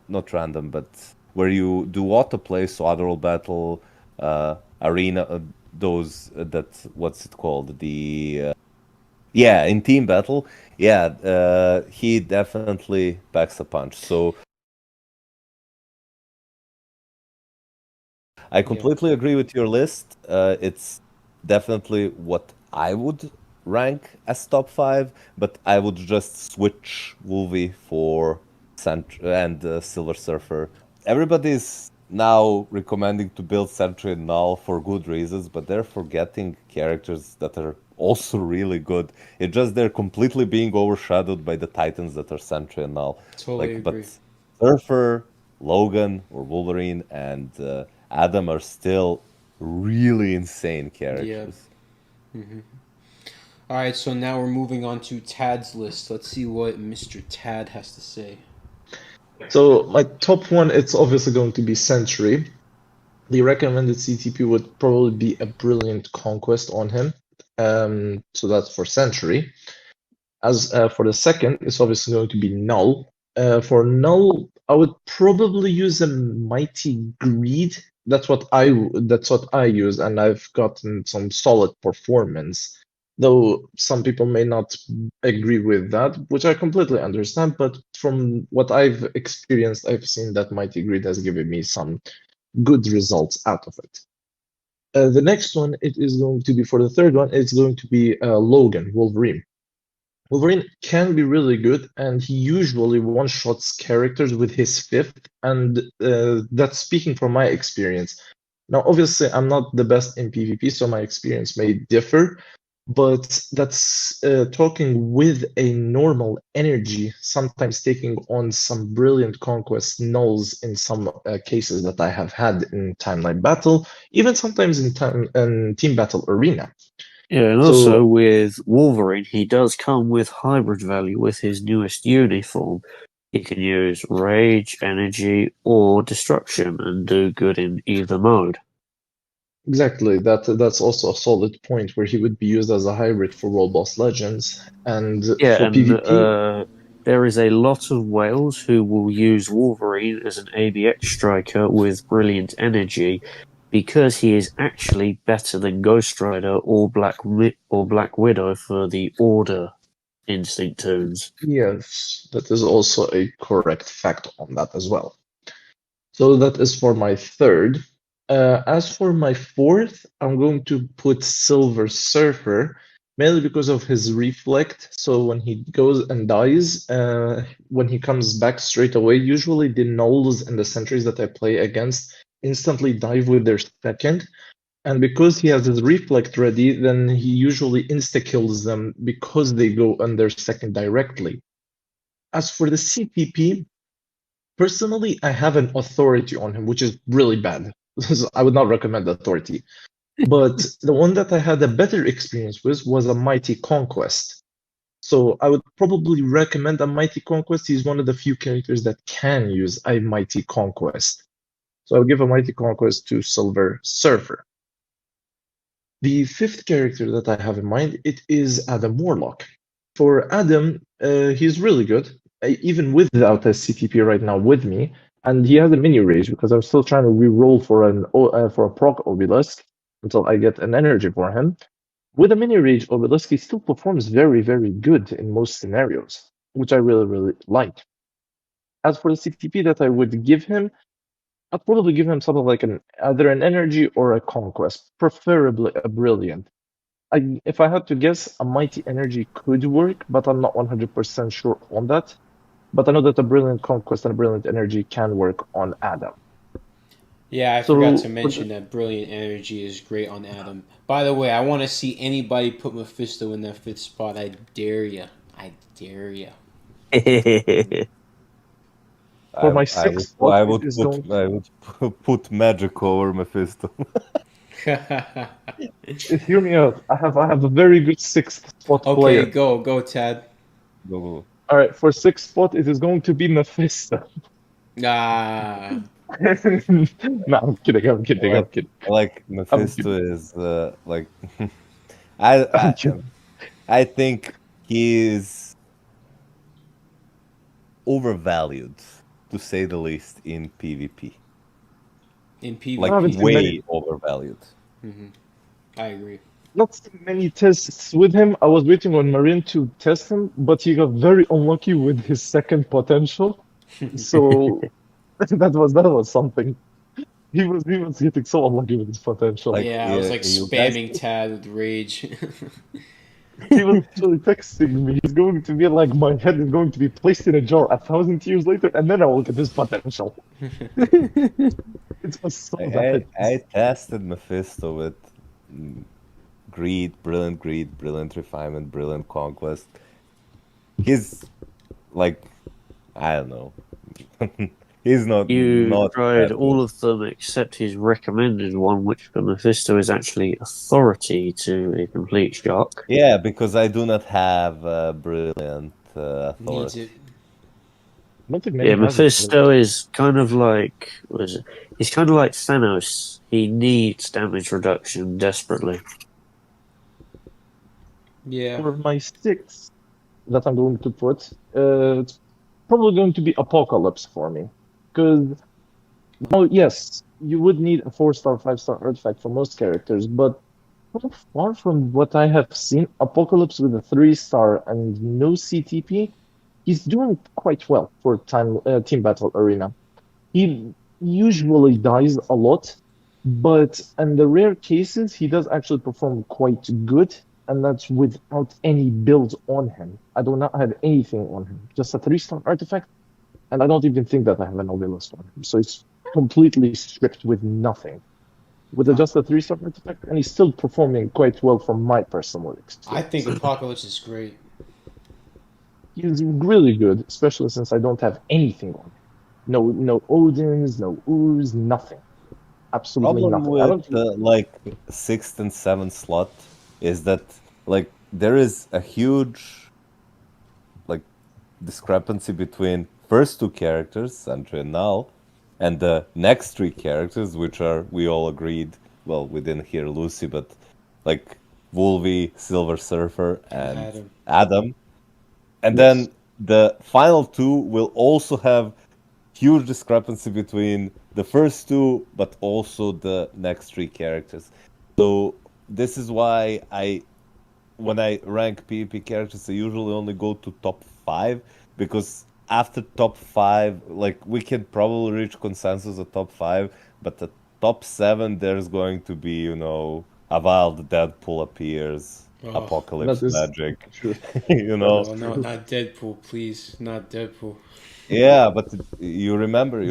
not random, but where you do autoplay, so Otherworld battle, arena, those that what's it called? Yeah, in team battle, yeah, he definitely packs a punch. So I Yeah. completely agree with your list. It's definitely what I would rank as top five, but I would just switch Wolvie for Sentry and Silver Surfer. Everybody's now recommending to build Sentry and Null for good reasons, but they're forgetting characters that are also really good. It's just they're completely being overshadowed by the Titans that are Sentry and Null. Totally Like, but agree. Surfer, Logan, or Wolverine, and Adam are still really insane Yeah. characters. All right, so now we're moving on to Tad's list. Let's see what Mr. Tad has to say. So my top one, it's obviously going to be Sentry. The recommended CTP would probably be a Brilliant Conquest on him. So that's for Sentry. As for the second, it's obviously going to be Null. For Null, I would probably use a Mighty Greed. That's what I use, and I've gotten some solid performance. Though some people may not agree with that, which I completely understand. But from what I've experienced, I've seen that Mighty Greed has given me some good results out of it. The next one, it is going to be for the third one, it's going to be Logan, Wolverine. Wolverine can be really good, and he usually one-shots characters with his fifth, and that's speaking from my experience. Now, obviously, I'm not the best in PvP, so my experience may differ, but that's talking with a normal energy, sometimes taking on some brilliant conquest nulls in some cases that I have had in timeline battle, even sometimes in team battle arena. Yeah, and also So with Wolverine, he does come with hybrid value with his newest uniform. He can use Rage, Energy, or Destruction and do good in either mode. exactly, that's also a solid point where he would be used as a hybrid for World Boss Legends. And Yeah, for and PvP, there is a lot of whales who will use Wolverine as an ABX striker with brilliant energy because he is actually better than Ghost Rider or Black Widow for the Order instinct tunes. yes, that is also a correct fact on that as well. So that is for my third. As for my fourth, I'm going to put Silver Surfer, mainly because of his reflect. So when he goes and dies, when he comes back straight away, usually the nulls and the sentries that I play against instantly dive with their second. And because he has his reflect ready, then he usually insta-kills them because they go on their second directly. As for the CPP, personally, I have an authority on him, which is really bad. So I would not recommend authority. But the one that I had a better experience with was a Mighty Conquest. So I would probably recommend a Mighty Conquest. He's one of the few characters that can use a Mighty Conquest. So I'll give a Mighty Conquest to Silver Surfer. The fifth character that I have in mind, it is Adam Warlock. For Adam, he's really good, even without a CTP right now with me, and he has a mini rage because I'm still trying to re-roll for a proc obelisk until I get an energy for him. With a mini rage obelisk, he still performs very, very good in most scenarios, which I really, really like. As for the CTP that I would give him, I'd probably give him something like either an energy or a conquest, preferably a brilliant. If I had to guess, a mighty energy could work, but I'm not 100% sure on that. But I know that a brilliant conquest and a brilliant energy can work on Adam. Yeah, I forgot to So mention that Brilliant Energy is great on Adam. By the way, I want to see anybody put Mephisto in that fifth spot. I dare you. I dare you. For my sixth spot, it is going. I would put magic over Mephisto. Hear me out. I have a very good sixth spot Okay, player. go, Tad. Go. All right, for sixth spot, it is going to be Mephisto. Ah, No, I'm kidding. I'm kidding. I'm kidding. Like I'm Mephisto kidding. is like I I'm I kidding. I think he is overvalued, to say the least, in PvP. in Like I haven't PvP. seen many. way overvalued. I agree. Not seen many tests with him. I was waiting on Marin to test him, but he got very unlucky with his second potential. So that was something. He was getting so unlucky with his potential. Like Yeah, I was like you guys, spamming Tad with rage. He was actually texting me. He's going to be like, my head is going to be placed in a jar 1,000 years later, and then I will get his potential. It was so bad. I tested Mephisto with mm, greed, brilliant refinement, brilliant conquest. He's like I don't know. He's You not tried that all good. of them except his recommended one, which for Mephisto is actually authority to a complete shock. Yeah, because I do not have brilliant Needs authority. it. I don't think many Yeah, has it. Mephisto is kind of like what is it? He's kind of like Thanos. He needs damage reduction desperately. Yeah. For my sixth that I'm going to put, it's probably going to be Apocalypse for me. Because, well, yes, you would need a 4-star, 5-star artifact for most characters, but so far from what I have seen, Apocalypse with a 3-star and no CTP, he's doing quite well for Team Battle Arena. He usually dies a lot, but in the rare cases, he does actually perform quite good, and that's without any build on him. I do not have anything on him, just a 3-star artifact, and I don't even think that I have an obelisk on him. So it's completely stripped with nothing. With just a 3-star artifact, and he's still performing quite well from my personal I think experience. Apocalypse is great. He's really good, especially since I don't have anything on him. No Odins, no Ooze, nothing. Absolutely Problem nothing. I with don't. like sixth and seventh slot is that like there is a huge like discrepancy between first two characters, Sentry and Null, and the next three characters, which are we all agreed. Well, we didn't hear Lucy, but like Wolvie, Silver Surfer, and Adam. Adam. And Yes. then the final two will also have huge discrepancy between the first two, but also the next three characters. So this is why when I rank PvP characters, I usually only go to top five because after top five, like we can probably reach consensus at top five, but at top seven, there's going to be, a wild Deadpool appears, Oh, Apocalypse That is Magic, true. you That know. is oh no, true. not Deadpool, please, not Deadpool. Yeah, but you remember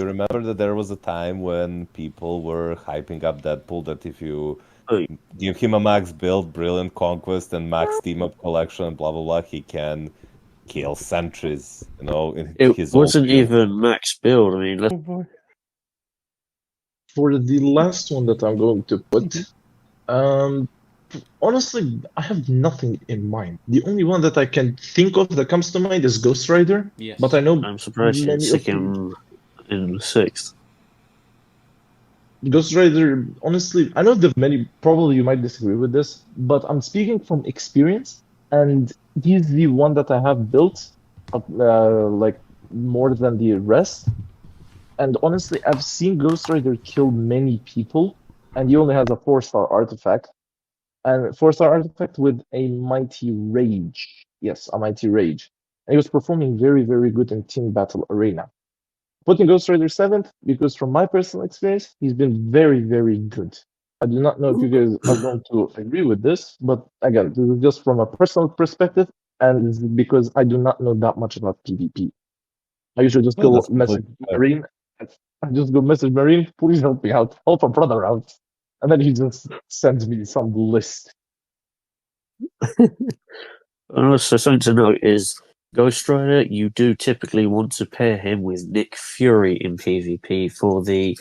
that there was a time when people were hyping up Deadpool that if you Oh, give him a max build, brilliant conquest, and max team up collection, and blah blah blah, he can kill sentries, in it his old wasn't build. even max build. I mean, let's For the last one that I'm going to put, um, honestly, I have nothing in mind. The only one that I can think of that comes to mind is Ghost Rider, Yes. but I know I'm surprised you didn't many stick of you. him in sixth. Ghost Rider, honestly, I know that many probably you might disagree with this, but I'm speaking from experience, and he's the one that I have built like more than the rest. And honestly, I've seen Ghost Rider kill many people, and he only has a 4-star artifact, and 4-star artifact with a mighty rage. Yes, a mighty rage. And he was performing very, very good in Team Battle Arena. Putting Ghost Rider 7th because from my personal experience, he's been very, very good. I do not know if you guys are going to agree with this, but again, this is just from a personal perspective, and this is because I do not know that much about PvP. I usually just No, go that's message completely fair. Marine. I just go message Marine, please help me out, help a brother out. And then he just sends me some list. And also, something to note is Ghost Rider, you do typically want to pair him with Nick Fury in PvP for the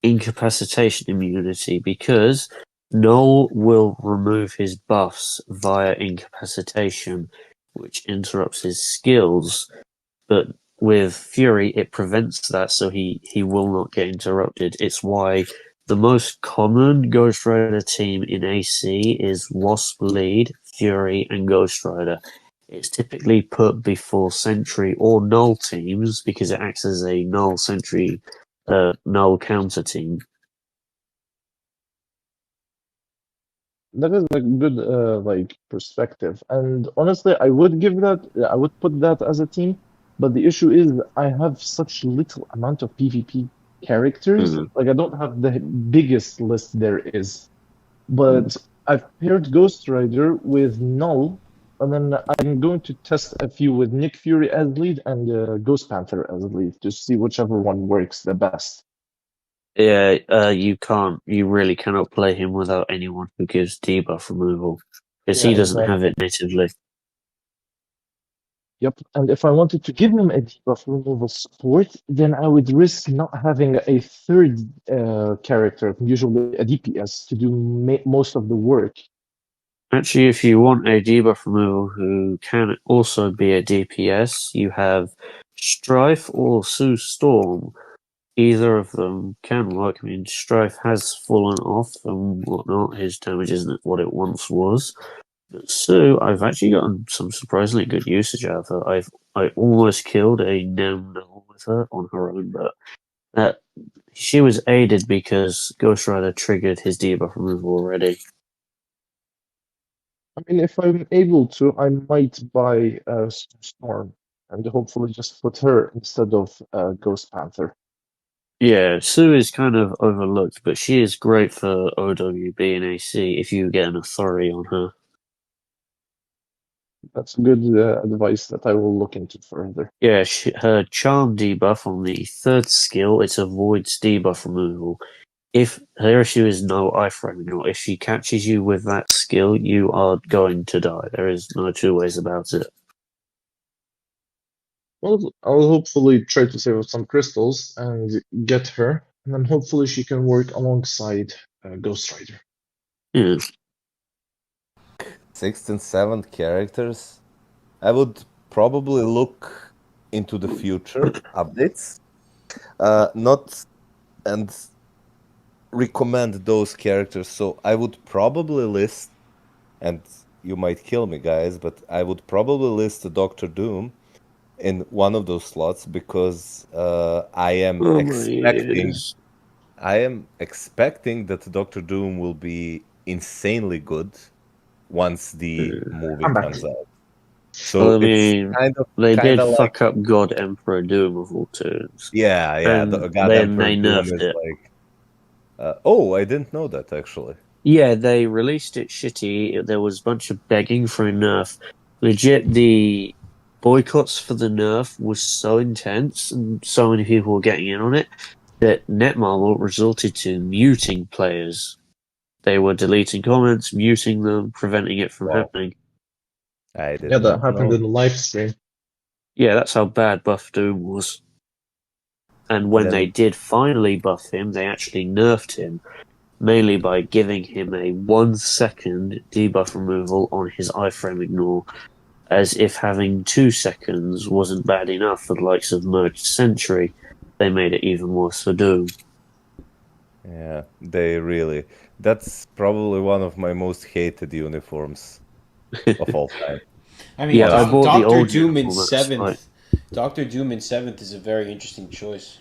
incapacitation immunity, because Null will remove his buffs via incapacitation, which interrupts his skills. But with Fury, it prevents that, so he will not get interrupted. It's why the most common Ghost Rider team in AC is Wasp Lead, Fury, and Ghost Rider. It's typically put before Sentry or Null teams because it acts as a Null Sentry, Null counter team. That is a good perspective. And honestly, I would put that as a team, but the issue is I have such little amount of PvP characters. Mhm. Like I don't have the biggest list there is. But I've paired Ghost Rider with Null, and then I'm going to test a few with Nick Fury as lead and Ghost Panther as lead to see whichever one works the best. Yeah, you really cannot play him without anyone who gives debuff removal, because Yeah, he doesn't have exactly. it natively. Yep, and if I wanted to give him a debuff removal support, then I would risk not having a third character, usually a DPS, to do most of the work. Actually, if you want a debuff removal who can also be a DPS, you have Strife or Sue Storm. Either of them can work. I mean, Strife has fallen off and whatnot. His damage isn't what it once was. But Sue, I've actually gotten some surprisingly good usage out of her. I almost killed a no with her on her own, but she was aided because Ghost Rider triggered his debuff removal already. I mean, if I'm able to, I might buy Storm and hopefully just put her instead of Ghost Panther. Yeah, Sue is kind of overlooked, but she is great for OWB and AC if you get an authority on her. That's good advice that I will look into further. Yeah, her charm debuff on the third skill, it avoids debuff removal. If her issue is no iframing, or if she catches you with that skill, you are going to die. There is no two ways about it. Well, I'll hopefully try to save up some crystals and get her, and then hopefully she can work alongside Ghost Rider. Yeah. 6th and 7th characters, I would probably look into the future updates, not and recommend those characters. So I would probably list, and you might kill me, guys, but I would probably list Doctor Doom in one of those slots because I am Oh my expecting ears. that Doctor Doom will be insanely good once the movie I'm back. comes out. So I it's mean, they kind did of like, fuck up God Emperor Doom of all tunes. yeah, And the God then Emperor they Doom nerfed is it. like, oh, I didn't know that actually. Yeah, they released it shitty. There was a bunch of begging for a nerf. Legit, the boycotts for the nerf was so intense and so many people were getting in on it that Netmarble resulted to muting players. They were deleting comments, muting them, preventing it from Wow. happening. I did Yeah, that not happened know. in the live stream. Yeah, that's how bad Buff Doom was. And when Then they did finally buff him, they actually nerfed him, mainly by giving him a 1 second debuff removal on his iframe ignore, as if having 2 seconds wasn't bad enough for the likes of Merged Sentry. They made it even worse for Doom. Yeah, they really. That's probably one of my most hated uniforms of all time. I mean, Yeah, I bought the Doctor old Doom in uniform at Spite. seventh. Doctor Doom in seventh is a very interesting choice.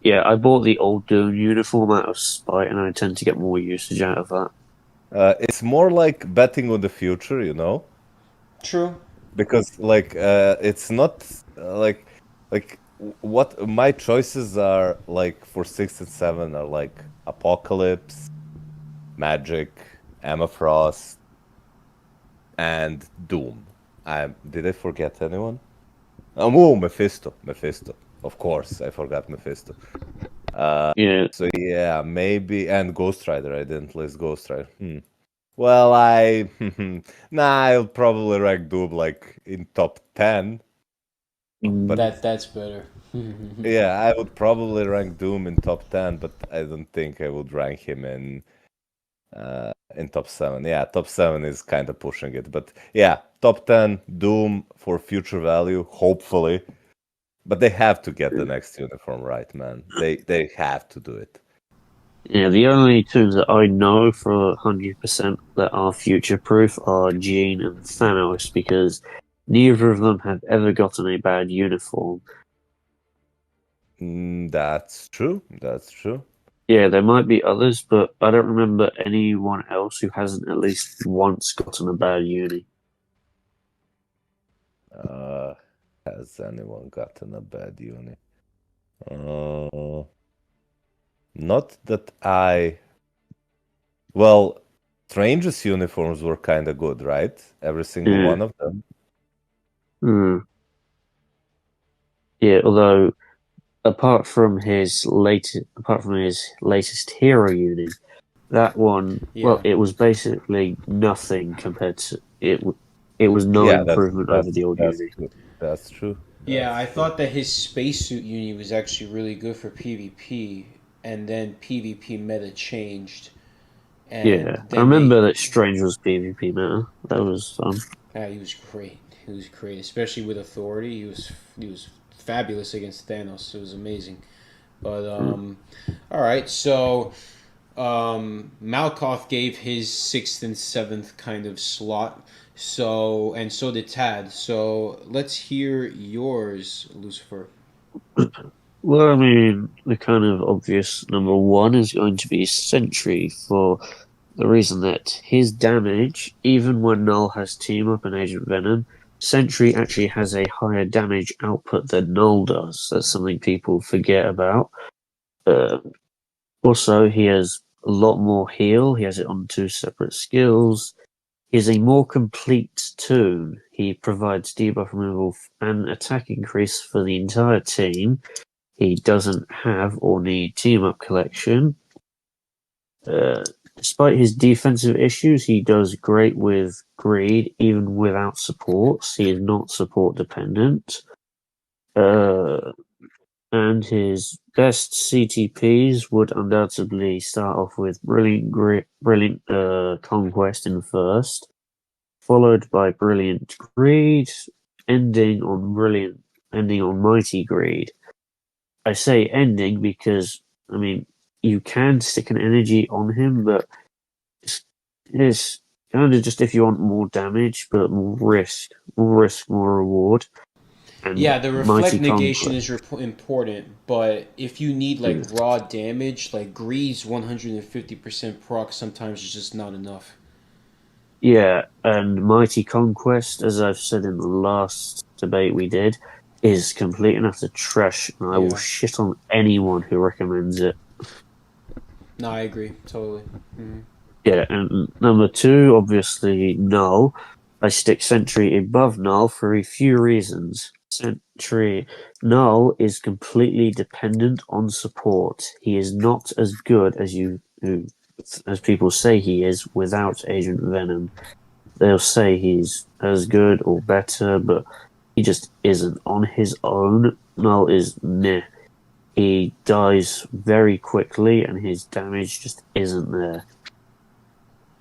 Yeah, I bought the old Doom uniform out of spite, and I tend to get more usage out of that. It's more like betting on the future, you know? True. Because it's not what my choices are like for 6 and 7 are like Apocalypse, Magic, Emma Frost, and Doom. Did I forget anyone? Oh, Mephisto. Of course, I forgot Mephisto. Yeah, So yeah, maybe, and Ghost Rider. I didn't list Ghost Rider. Well, I'll probably rank Doom like in top 10, but That's better. yeah, I would probably rank Doom in top 10, but I don't think I would rank him in top 7. Yeah, top 7 is kind of pushing it, but yeah, top 10 Doom for future value, hopefully. But they have to get the next uniform right, man. They have to do it. Yeah, the only two that I know for 100% that are future proof are Jean and Thanos because neither of them have ever gotten a bad uniform. That's true. That's true. Yeah, there might be others, but I don't remember anyone else who hasn't at least once gotten a bad uni. Uh, has anyone gotten a bad uni? Uh, not that I. Well, Strange's uniforms were kind of good, right? Every single Yeah. one of them. Hmm. Yeah, although apart from his latest hero uni, that one, well, Yeah. it was basically nothing compared to it. It was no Yeah, improvement over the old that's uni. true. That's true. Yeah, That's I true. thought that his spacesuit uni was actually really good for PvP, and then PvP meta changed, and Yeah, I then remember they, that Strange was PvP meta. That was fun. he was great. He was great, especially with authority. He was fabulous against Thanos. It was amazing. But Mm. all right, so Malkoff gave his sixth and seventh kind of slot. So and so did Tad. So let's hear yours, Lucifer. Well, I mean, the kind of obvious number one is going to be Sentry for the reason that his damage, even when Null has Team Up and Agent Venom, Sentry actually has a higher damage output than Null does. That's something people forget about. Uh, Also, he has a lot more heal. He has it on two separate skills. He has a more complete toon. He provides debuff removal and attack increase for the entire team. He doesn't have or need team up collection. Uh, Despite his defensive issues, he does great with greed, even without supports. He is not support dependent. Uh, and his best CTPs would undoubtedly start off with Brilliant Conquest in first, followed by Brilliant Greed, ending on Mighty Greed. I say ending because I mean you can stick an energy on him, but it's kind of just if you want more damage, but more risk, more reward. And Yeah, the reflect Mighty negation Conquest. is important, but if you need like Yeah. raw damage, like Greed's 150% proc sometimes is just not enough. Yeah, and Mighty Conquest, as I've said in the last debate we did, is complete enough to trash, and I will Yeah. shit on anyone who recommends it. No, I agree totally. Mhm. Yeah, and number two, obviously, Null. I stick Sentry above Null for a few reasons. Sentry Null is completely dependent on support. He is not as good as people say he is without Agent Venom. They'll say he's as good or better, but he just isn't. On his own, Null is meh. He dies very quickly, and his damage just isn't there.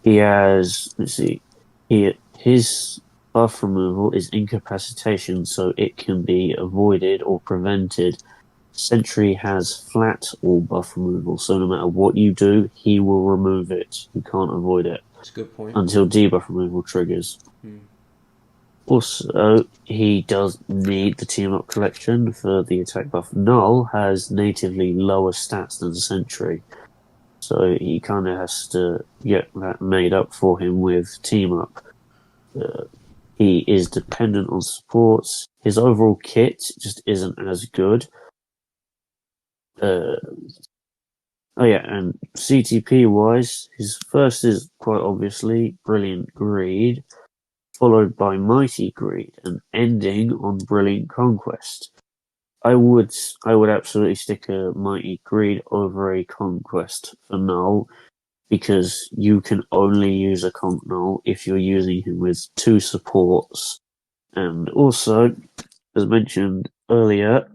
He has, let's see, his buff removal is incapacitation, so it can be avoided or prevented. Sentry has flat all buff removal, so no matter what you do, he will remove it. You can't avoid it It's a good point. until debuff removal triggers. Hmm. Also, he does need the team up collection for the attack buff. Null has natively lower stats than Sentry, so he kind of has to get that made up for him with team up. He is dependent on supports. His overall kit just isn't as good. Uh, oh yeah, and CTP wise, his first is quite obviously Brilliant Greed, followed by Mighty Greed, and ending on Brilliant Conquest. I would absolutely stick a Mighty Greed over a Conquest for Null. because you can only use a conk null if you're using him with 2 supports. And also, as mentioned earlier,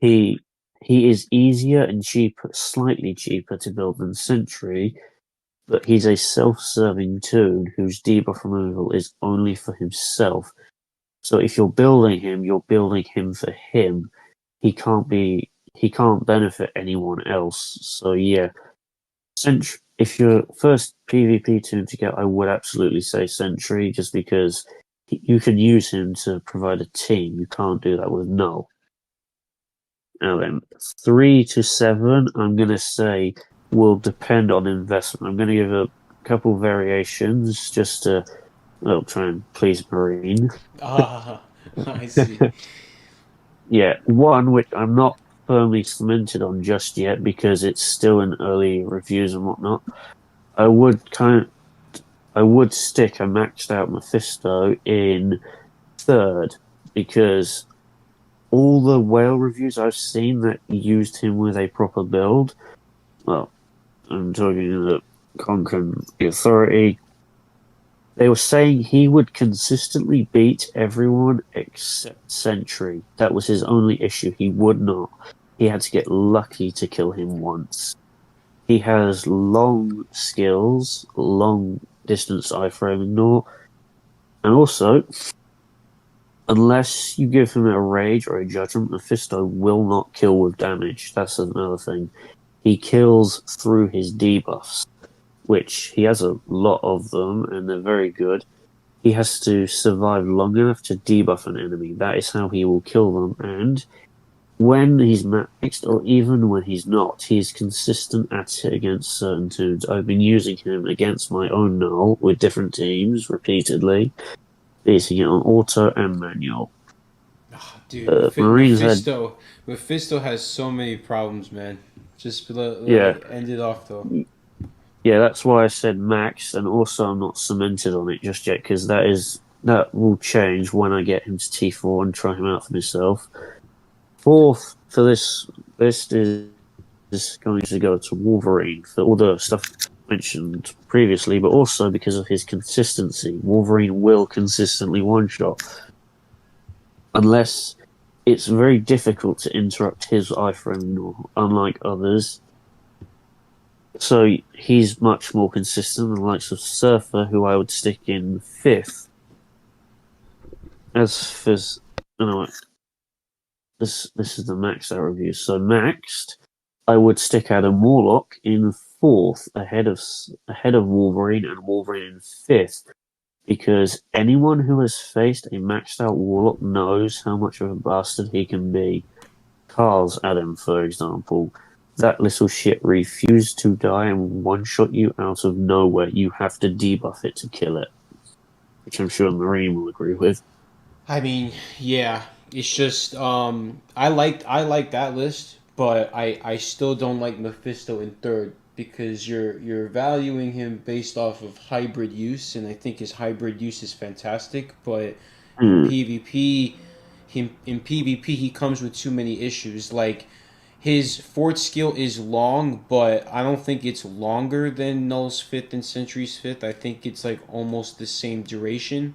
he is easier and cheaper, slightly cheaper to build than Sentry, but he's a self-serving toon whose debuff removal is only for himself. So if you're building him, you're building him for him. He can't benefit anyone else. So yeah, if your first PvP toon to get, I would absolutely say Sentry, just because you can use him to provide a team. You can't do that with Null. Now then, 3 to 7, I'm going to say will depend on investment. I'm going to give a couple variations just to try and please Marine. Ah, I see. Yeah, one which I'm not firmly cemented on just yet because it's still in early reviews and whatnot. I would stick a maxed out Mephisto in 3rd because all the whale reviews I've seen that used him with a proper build, well, I'm talking the Conk and the Authority, they were saying he would consistently beat everyone except Sentry. That was his only issue. He would not. He had to get lucky to kill him once. He has long skills, long distance iframe ignore, and also, unless you give him a rage or a judgment, Mephisto will not kill with damage. That's another thing. He kills through his debuffs, which he has a lot of them, and they're very good. He has to survive long enough to debuff an enemy. That is how he will kill them, and when he's maxed, or even when he's not, he's consistent at it against certain toons. I've been using him against my own null with different teams repeatedly, beating it on auto and manual. Oh, dude, Marines had Mephisto has so many problems, man. Just yeah, end it off though. yeah. That's why I said max, and also I'm not cemented on it just yet because that will change when I get him to T4 and try him out for myself. 4th for this list is going to go to Wolverine for all the stuff mentioned previously, but also because of his consistency. Wolverine will consistently one-shot. Unless it's very difficult to interrupt his iframe, unlike others. So he's much more consistent than the likes of Surfer, who I would stick in 5th. As for... Anyway, this is the maxed out review. So maxed, I would stick Adam Warlock in 4th, ahead of Wolverine, and Wolverine in 5th, because anyone who has faced a maxed out Warlock knows how much of a bastard he can be. Carl's Adam, for example, that little shit refused to die and one-shot you out of nowhere. You have to debuff it to kill it, which I'm sure Marine will agree with. I mean, yeah, it's just I like that list, but I still don't like Mephisto in 3rd because you're valuing him based off of hybrid use, and I think his hybrid use is fantastic, but in PvP, he comes with too many issues. Like his fourth skill is long, but I don't think it's longer than Null's 5th and Sentry's 5th. I think it's like almost the same duration.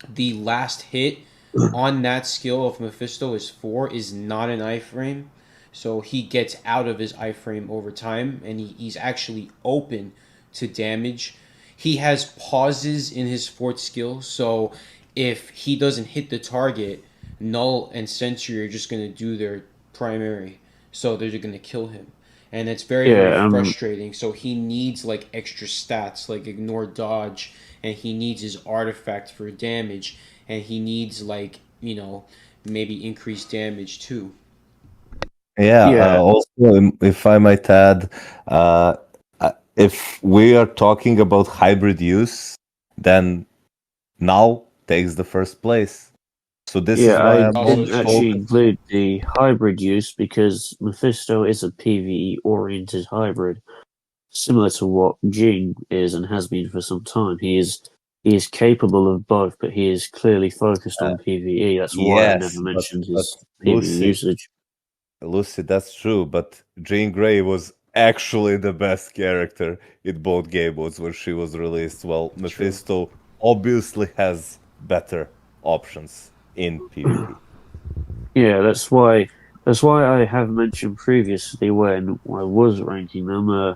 The last hit on that skill of Mephisto is 4 is not an iframe. So he gets out of his iframe over time and he's actually open to damage. He has pauses in his 4th skill, so if he doesn't hit the target, Null and Sentry are just going to do their primary. So they're going to kill him. And it's very frustrating. So he needs like extra stats like ignore dodge, and he needs his artifact for damage, and he needs like, maybe increased damage too. Yeah. Also, if I might add, if we are talking about hybrid use, then Null takes the first place. So this is why I I'm didn't not actually focused. include the hybrid use because Mephisto is a PvE oriented hybrid, similar to what Jing is and has been for some time. He is capable of both, but he is clearly focused on PvE. That's why I Yes, never but mentioned his PvE Lucy, usage. Lucy, that's true. But Jean Grey was actually the best character in both game modes when she was released. Well, True. Mephisto obviously has better options in PvP. Yeah, that's why I have mentioned previously when I was ranking them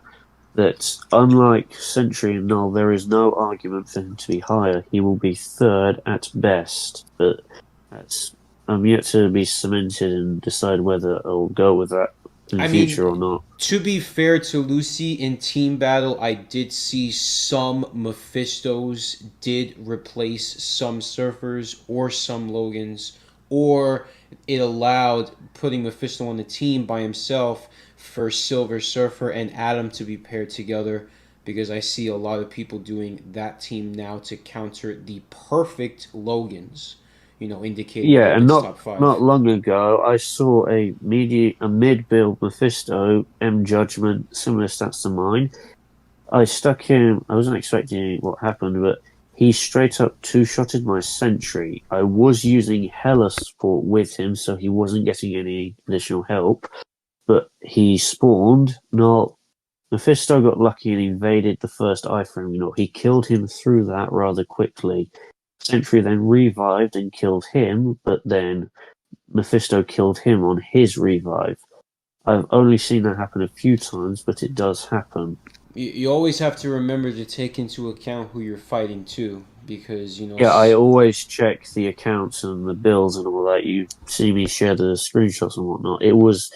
that unlike Sentry and Null, there is no argument for him to be higher. He will be third at best, but that's I'm yet to be cemented and decide whether I'll go with that in I the mean, future or not. to be fair to Lucy, in Team Battle, I did see some Mephistos did replace some Surfers or some Logans, or it allowed putting Mephisto on the team by himself for Silver Surfer and Adam to be paired together, because I see a lot of people doing that team now to counter the perfect Logans, indicating Yeah, them and as not top five. not long ago, I saw a mid build Mephisto M Judgment similar stats to mine. I stuck him. I wasn't expecting what happened, but he straight up two-shotted my sentry. I was using Hella support with him, so he wasn't getting any additional help. But he spawned. Not Mephisto got lucky and invaded the first iframe. He killed him through that rather quickly. Sentry then revived and killed him, but then Mephisto killed him on his revive. I've only seen that happen a few times, but it does happen. You always have to remember to take into account who you're fighting too, because Yeah, I always check the accounts and the bills and all that. You see me share the screenshots and whatnot. It was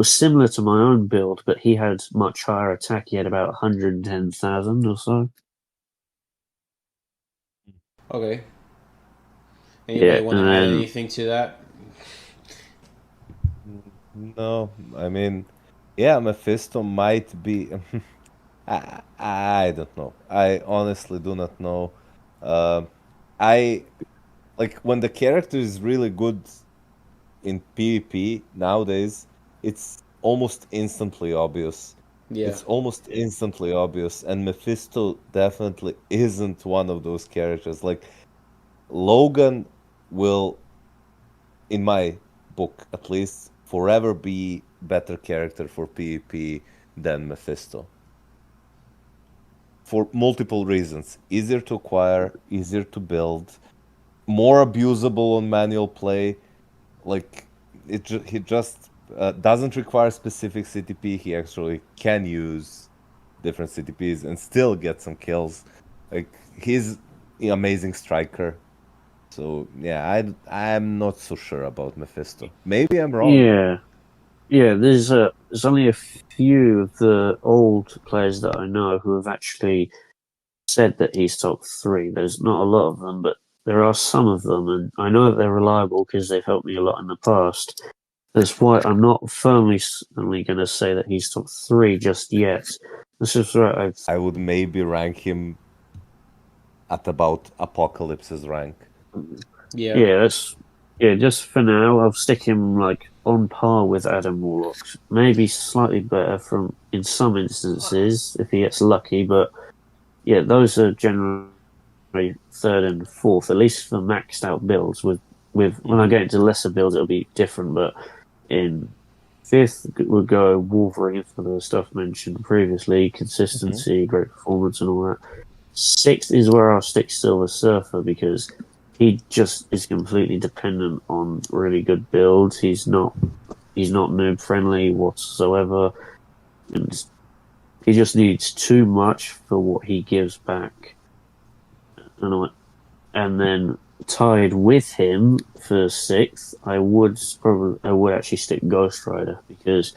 similar to my own build, but he had much higher attack. He had about 110,000 or so. okay. Anybody Yeah, want to and add then anything to that? No, I mean, yeah, Mephisto might be. I don't know. I honestly do not know. Uh, I like when the character is really good in PvP nowadays, it's almost instantly obvious. Yeah. It's almost instantly obvious, and Mephisto definitely isn't one of those characters. Like Logan will, in my book at least, forever be better character for PvP than Mephisto. For multiple reasons. Easier to acquire, easier to build, more abusable on manual play. Like he just doesn't require specific CTP. He actually can use different CTPs and still get some kills. Like he's an amazing striker. So yeah, I'm not so sure about Mephisto. Maybe I'm wrong. yeah, yeah. There's only a few of the old players that I know who have actually said that he's top three. There's not a lot of them, but there are some of them, and I know that they're reliable because they've helped me a lot in the past. That's why I'm not firmly going to say that he's top three just yet. This is right. I would maybe rank him at about Apocalypse's rank. Yeah. Yeah, just for now. I'll stick him like on par with Adam Warlock. Maybe slightly better from in some instances if he gets lucky, but yeah, those are generally third and fourth, at least for maxed out builds. With when I get into lesser builds, it'll be different. But in fifth would go Wolverine for the stuff mentioned previously, consistency, great performance, and all that. Sixth is where I'll stick Silver Surfer because he just is completely dependent on really good builds. He's not noob friendly whatsoever, and he just needs too much for what he gives back. And then tied with him for sixth, I would actually stick Ghost Rider because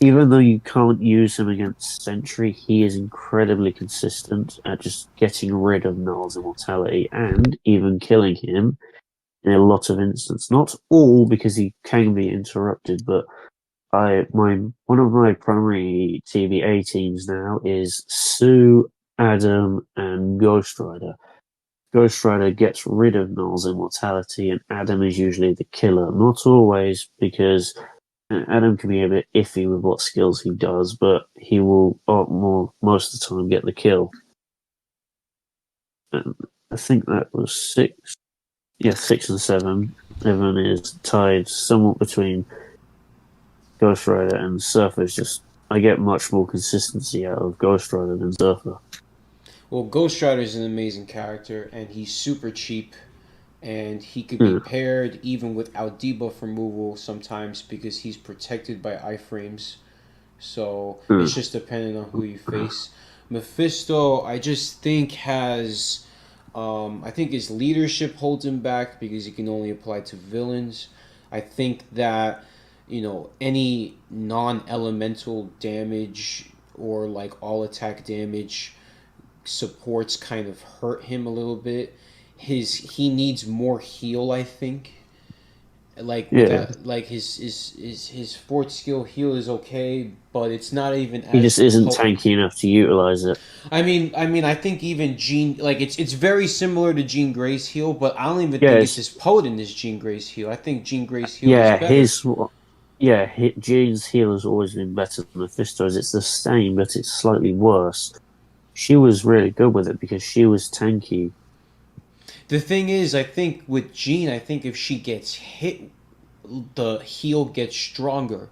even though you can't use him against Sentry, he is incredibly consistent at just getting rid of Null's immortality and even killing him in a lot of instances. Not all because he can be interrupted, but one of my primary TVA teams now is Sue, Adam, and Ghost Rider. Ghost Rider gets rid of Null's immortality, and Adam is usually the killer. Not always, because Adam can be a bit iffy with what skills he does, but he will most of the time get the kill. And I think that was six. Yeah, 6 and 7. Everyone is tied somewhat between Ghost Rider and Surfer. Is just I get much more consistency out of Ghost Rider than Zerfa. Well, Ghost Rider is an amazing character, and he's super cheap, and he could be Yeah. paired even without debuff removal sometimes because he's protected by iframes. So Hmm. it's just depending on who you face. Mephisto, I just think has, I think his leadership holds him back because he can only apply to villains. I think that, any non-elemental damage or like all attack damage supports kind of hurt him a little bit. He needs more heal, I think. Like with Yeah. that, like his fourth skill heal is okay, but it's not even He as just isn't potent. tanky enough to utilize it. I think even Jean, like it's very similar to Jean Grey's heal, but I don't even think it's Yes. as potent as Jean Grey's heal. I think Jean Grey's heal is Yeah, better. Jean's heal has always been better than Mephisto's. It's the same, but it's slightly worse. She was really good with it because she was tanky. The thing is, I think with Jean, I think if she gets hit, the heal gets stronger.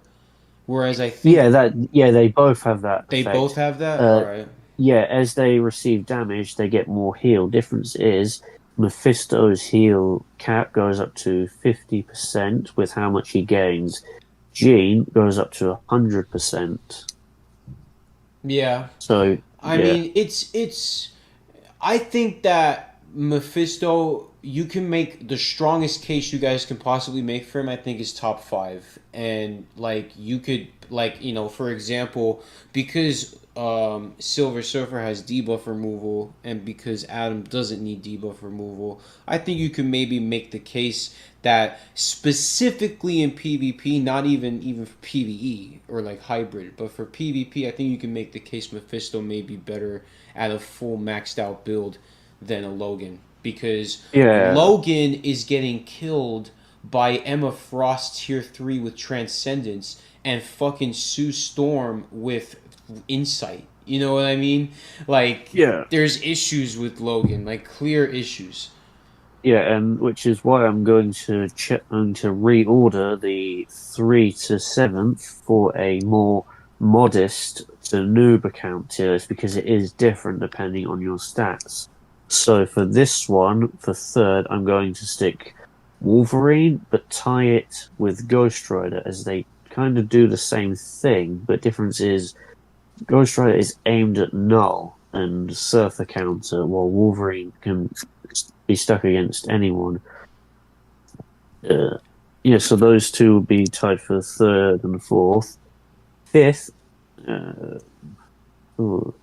Whereas I think They both have that they both effect. have that. All Uh, right. yeah, as they receive damage, they get more heal. Difference is Mephisto's heal cap goes up to 50% with how much he gains. Jean goes up to 100%. Yeah. So I yeah, mean, it's. I think that Mephisto, you can make the strongest case you guys can possibly make for him. I think is top five, and like you could for example, because Silver Surfer has debuff removal, and because Adam doesn't need debuff removal, I think you can maybe make the case that specifically in PvP, not even for PvE or like hybrid, but for PvP, I think you can make the case Mephisto may be better at a full maxed out build than a Logan, because yeah, Logan is getting killed by Emma Frost tier 3 with Transcendence and fucking Sue Storm with Insight. You know what I mean? Like, yeah. there's issues with Logan, like clear issues. Yeah, and which is why I'm to reorder the 3 to 7th for a more modest to noob account tier list because it is different depending on your stats. So for this one, for third, I'm going to stick Wolverine, but tie it with Ghost Rider as they kind of do the same thing, but difference is Ghost Rider is aimed at Null and Surfer counter, while Wolverine can be stuck against anyone. Yeah, so those two will be tied for third and fourth. Fifth, uh, ooh,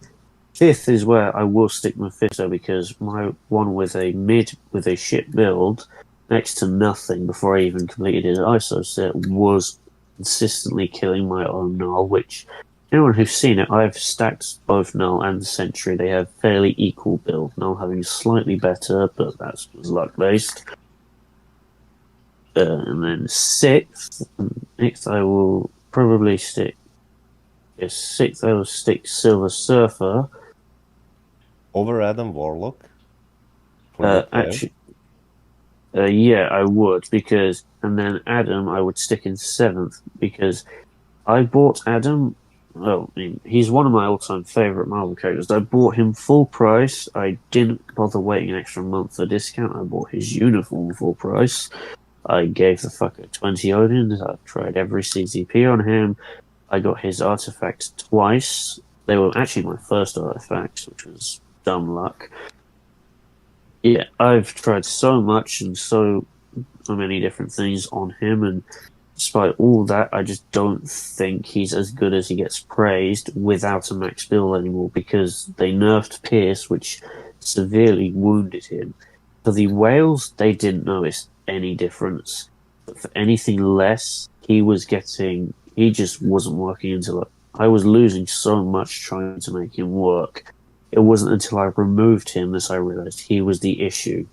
fifth is where I will stick Mephisto because my one with a shit build, next to nothing before I even completed his ISO set, was consistently killing my own Null, which anyone who's seen it, I've stacked both Null and Sentry. They have fairly equal build. Null having slightly better, but that's luck based. And then next I will probably stick. Yes, sixth I will stick Silver Surfer. Over Adam Warlock for that player. Actually, yeah, I would and then Adam I would stick in seventh because I bought Adam. Well, I mean, he's one of my all-time favorite Marvel characters. I bought him full price. I didn't bother waiting an extra month for discount. I bought his uniform full price. I gave the fucker 20 Odins. I've tried every CCP on him. I got his artifacts twice. They were actually my first artifacts, which was dumb luck. Yeah, I've tried so much and so many different things on him, and despite all that, I just don't think he's as good as he gets praised without a max build anymore because they nerfed Pierce, which severely wounded him. For the whales, they didn't notice any difference. But for anything less, he just wasn't working until I was losing so much trying to make him work. It wasn't until I removed him that I realized he was the issue.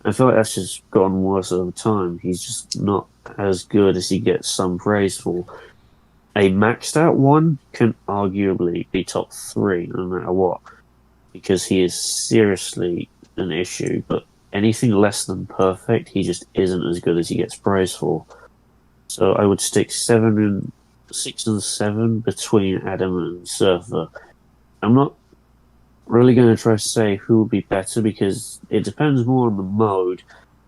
I feel like that's just gotten worse over time. He's just not as good as he gets some praise for. A maxed out one can arguably be top 3 no matter what, because he is seriously an issue, but anything less than perfect, he just isn't as good as he gets praise for. So I would stick 7 6 and 7 between Adam and Surfer. I'm not really going to try to say who will be better because it depends more on the mode.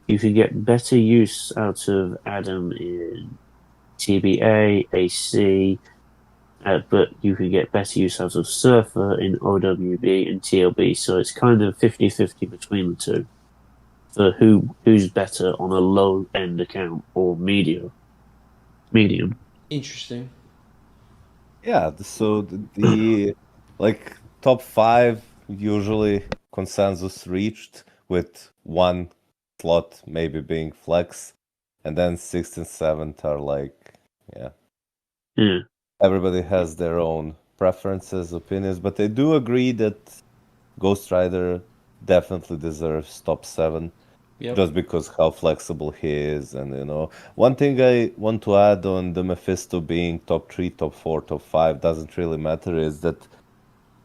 You can get better use out of Adam in TBA, AC, but you can get better use out of Surfer in OWB and TLB. So it's kind of 50-50 between the two for who's better on a low end account or medium. Interesting. Yeah, so the like top 5 usually consensus reached with one slot maybe being flex, and then 6th and 7th are like, yeah, Yeah. everybody has their own preferences, opinions, but they do agree that Ghost Rider definitely deserves top 7 Yep. just because how flexible he is. And one thing I want to add on the Mephisto being top 3, top 4, top 5 doesn't really matter, is that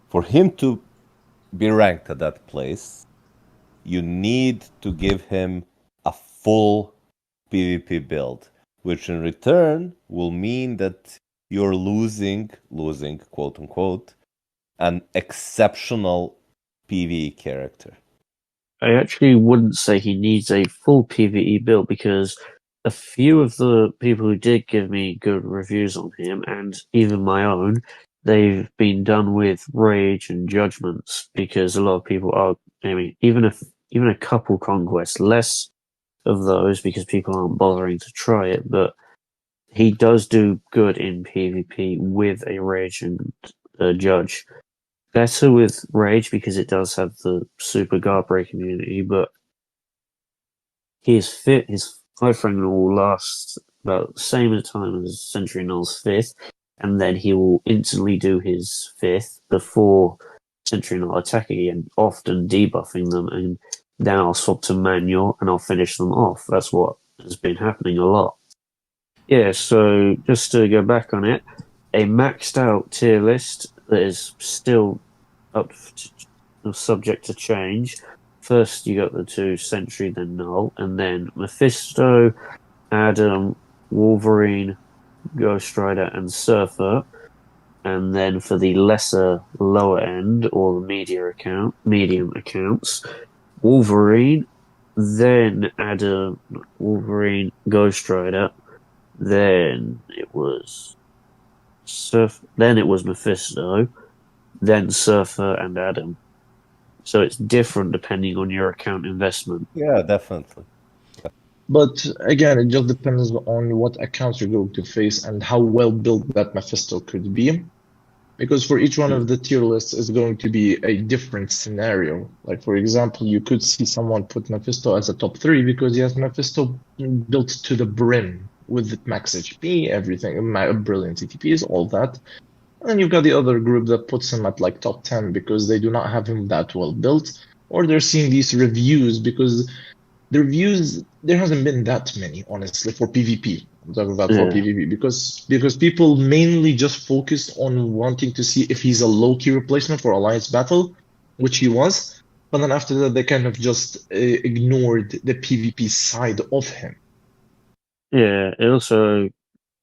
for him to be ranked at that place, you need to give him a full PvP build, which in return will mean that you're losing, quote unquote, an exceptional PvE character. I actually wouldn't say he needs a full PvE build because a few of the people who did give me good reviews on him, and even my own, they've been done with rage and judgments because a lot of people are. I mean, even a couple conquests, less of those because people aren't bothering to try it, but he does do good in PvP with a rage and a judge. Better with Rage because it does have the super guard break immunity, but his 5 frame will last about the same time as Sentry Null's 5th, and then he will instantly do his 5th before Sentry Null attack again, often debuffing them, and then I'll swap to manual and I'll finish them off. That's what has been happening a lot. Yeah, so just to go back on it, a maxed out tier list that is still up to, subject to change. First, you got the 2 Sentry, then Null, and then Mephisto, Adam, Wolverine, Ghost Rider, and Surfer. And then for the lesser, lower end or the medium accounts, Wolverine, then Adam, Wolverine, Ghost Rider, then it was then it was Mephisto, then Surfer and Adam. So it's different depending on your account investment. Yeah, definitely. But again, it just depends on what accounts you're going to face and how well built that Mephisto could be. Because for each one of the tier lists is going to be a different scenario. Like, for example, you could see someone put Mephisto as a top 3 because he has Mephisto built to the brim with max HP, everything, brilliant CTPs, all that. And then you've got the other group that puts him at like top 10 because they do not have him that well built, or they're seeing these reviews because the reviews, there hasn't been that many, honestly, for PvP. I'm talking about for PvP because people mainly just focused on wanting to see if he's a low-key replacement for Alliance Battle, which he was. But then after that, they kind of just ignored the PvP side of him. Yeah, it also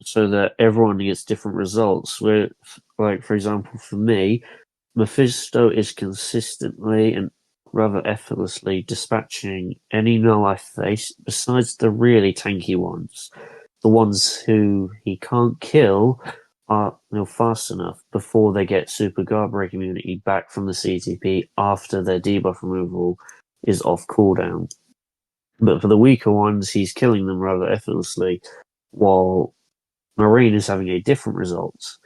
so that everyone gets different results. Where, like for example, for me, Mephisto is consistently and rather effortlessly dispatching any null I face, besides the really tanky ones. The ones who he can't kill are fast enough before they get super guard break immunity back from the CTP after their debuff removal is off cooldown. But for the weaker ones, he's killing them rather effortlessly, while Marine is having a different result.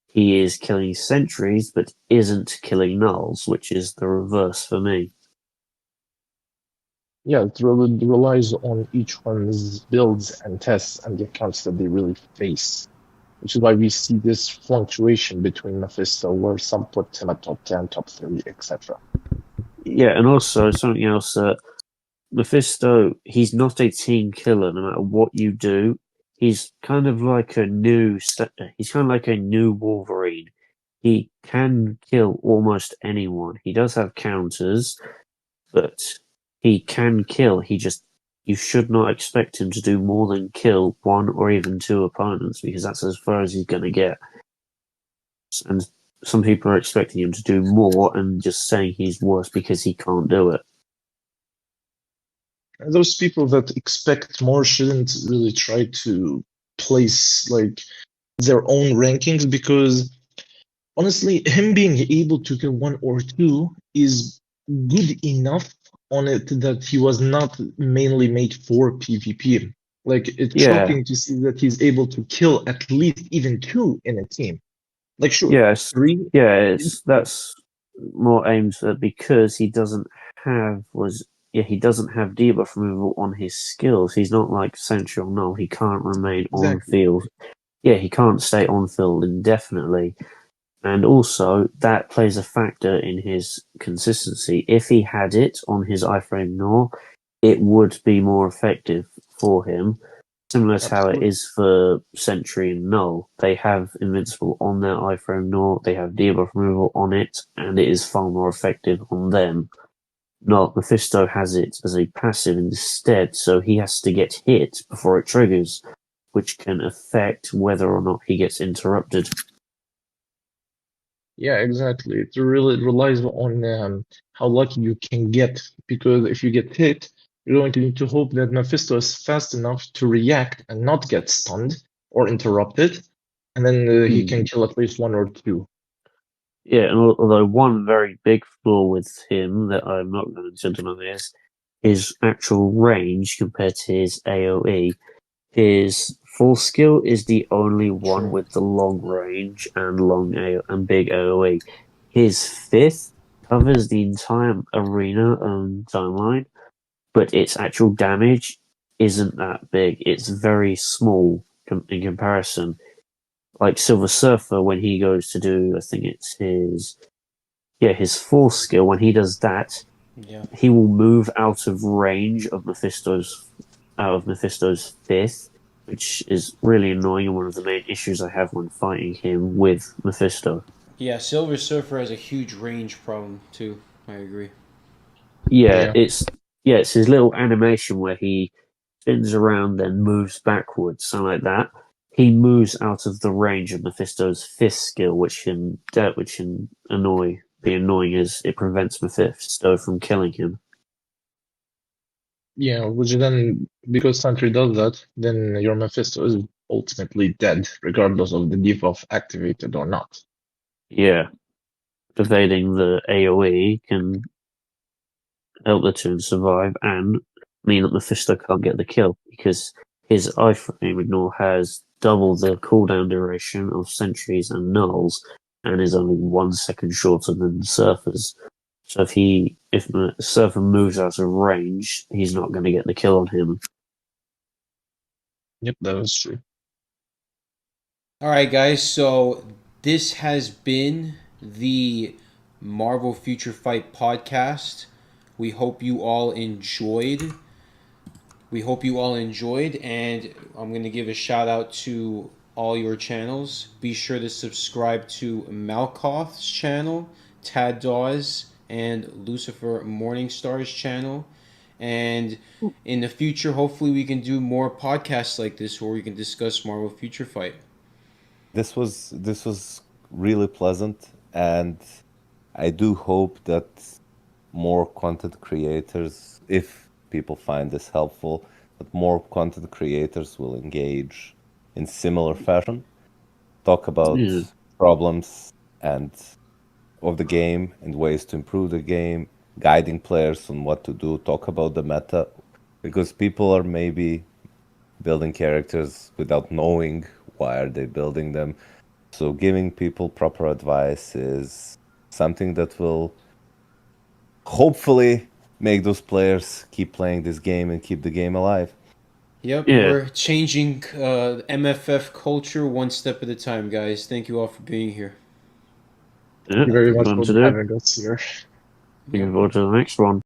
He is killing sentries, but isn't killing nulls, which is the reverse for me. Yeah, it really relies on each one's builds and tests and the accounts that they really face, which is why we see this fluctuation between Mephisto, where some put him at top 10, top 3, etc. Yeah, and also something else Mephisto, he's not a team killer no matter what you do. He's kind of like a new Wolverine. He can kill almost anyone. He does have counters, but he can kill. He just you should not expect him to do more than kill 1 or even 2 opponents, because that's as far as he's going to get. And some people are expecting him to do more and just saying he's worse because he can't do it. Those people that expect more shouldn't really try to place like their own rankings, because honestly, him being able to kill 1 or 2 is good enough on it that he was not mainly made for PvP. Like, it's Yeah, shocking to see that he's able to kill at least even 2 in a team. Like, sure, yes, 3. yeah. That's more aimed at, because he doesn't have he doesn't have debuff removal on his skills. He's not like Sentry or Null. He can't remain on Exactly. field. Yeah, he can't stay on field indefinitely. And also, that plays a factor in his consistency. If he had it on his iframe Nor, it would be more effective for him. Similar to how it Absolutely. is for Sentry and Null. They have Invincible on their iframe Nor, they have debuff removal on it, and it is far more effective on them. Not Mephisto has it as a passive instead, so he has to get hit before it triggers, which can affect whether or not he gets interrupted. Yeah, exactly. It really relies on how lucky you can get, because if you get hit, you're going to need to hope that Mephisto is fast enough to react and not get stunned or interrupted, and then he can kill at least 1 or 2. Yeah, and although one very big flaw with him that I'm not going to deny is his actual range compared to his AoE. His full skill is the only one True. with the long range and and big AoE. His fifth covers the entire arena timeline, but its actual damage isn't that big. It's very small in comparison. Like Silver Surfer, when he goes to do, I think it's his fourth skill, when he does that, Yeah. he will move out of range of Mephisto's fifth, which is really annoying and one of the main issues I have when fighting him with Mephisto. Yeah, Silver Surfer has a huge range problem too. I agree. Yeah, Yeah. it's his little animation where he spins around then moves backwards, something like that. He moves out of the range of Mephisto's fifth skill, which can be annoying as it prevents Mephisto from killing him. Yeah, which then, because Sentry does that, then your Mephisto is ultimately dead, regardless of the debuff activated or not. Yeah, evading the AoE can help the two survive and mean that Mephisto can't get the kill because his iframe ignore has double the cooldown duration of sentries and nulls and is only 1 second shorter than Surfer's. So if Surfer moves out of range, he's not going to get the kill on him. Yep, that is true. All right, guys. So this has been the Marvel Future Fight podcast. We hope you all enjoyed. And I'm going to give a shout out to all your channels. Be sure to subscribe to Malkoth's channel, Tad Dawes, and Lucifer Morningstar's channel. And in the future, hopefully, we can do more podcasts like this where we can discuss Marvel Future Fight. This was really pleasant, and I do hope that more content creators, if people find this helpful, that more content creators will engage in similar fashion, talk about Yeah, problems and of the game and ways to improve the game, guiding players on what to do, talk about the meta, because people are maybe building characters without knowing why are they building them. So giving people proper advice is something that will hopefully make those players keep playing this game and keep the game alive. Yep, yeah, we're changing MFF culture one step at a time, guys. Thank you all for being here. yeah. Thank you very much Fun for to do. having us here. Looking Yep. forward to the next one.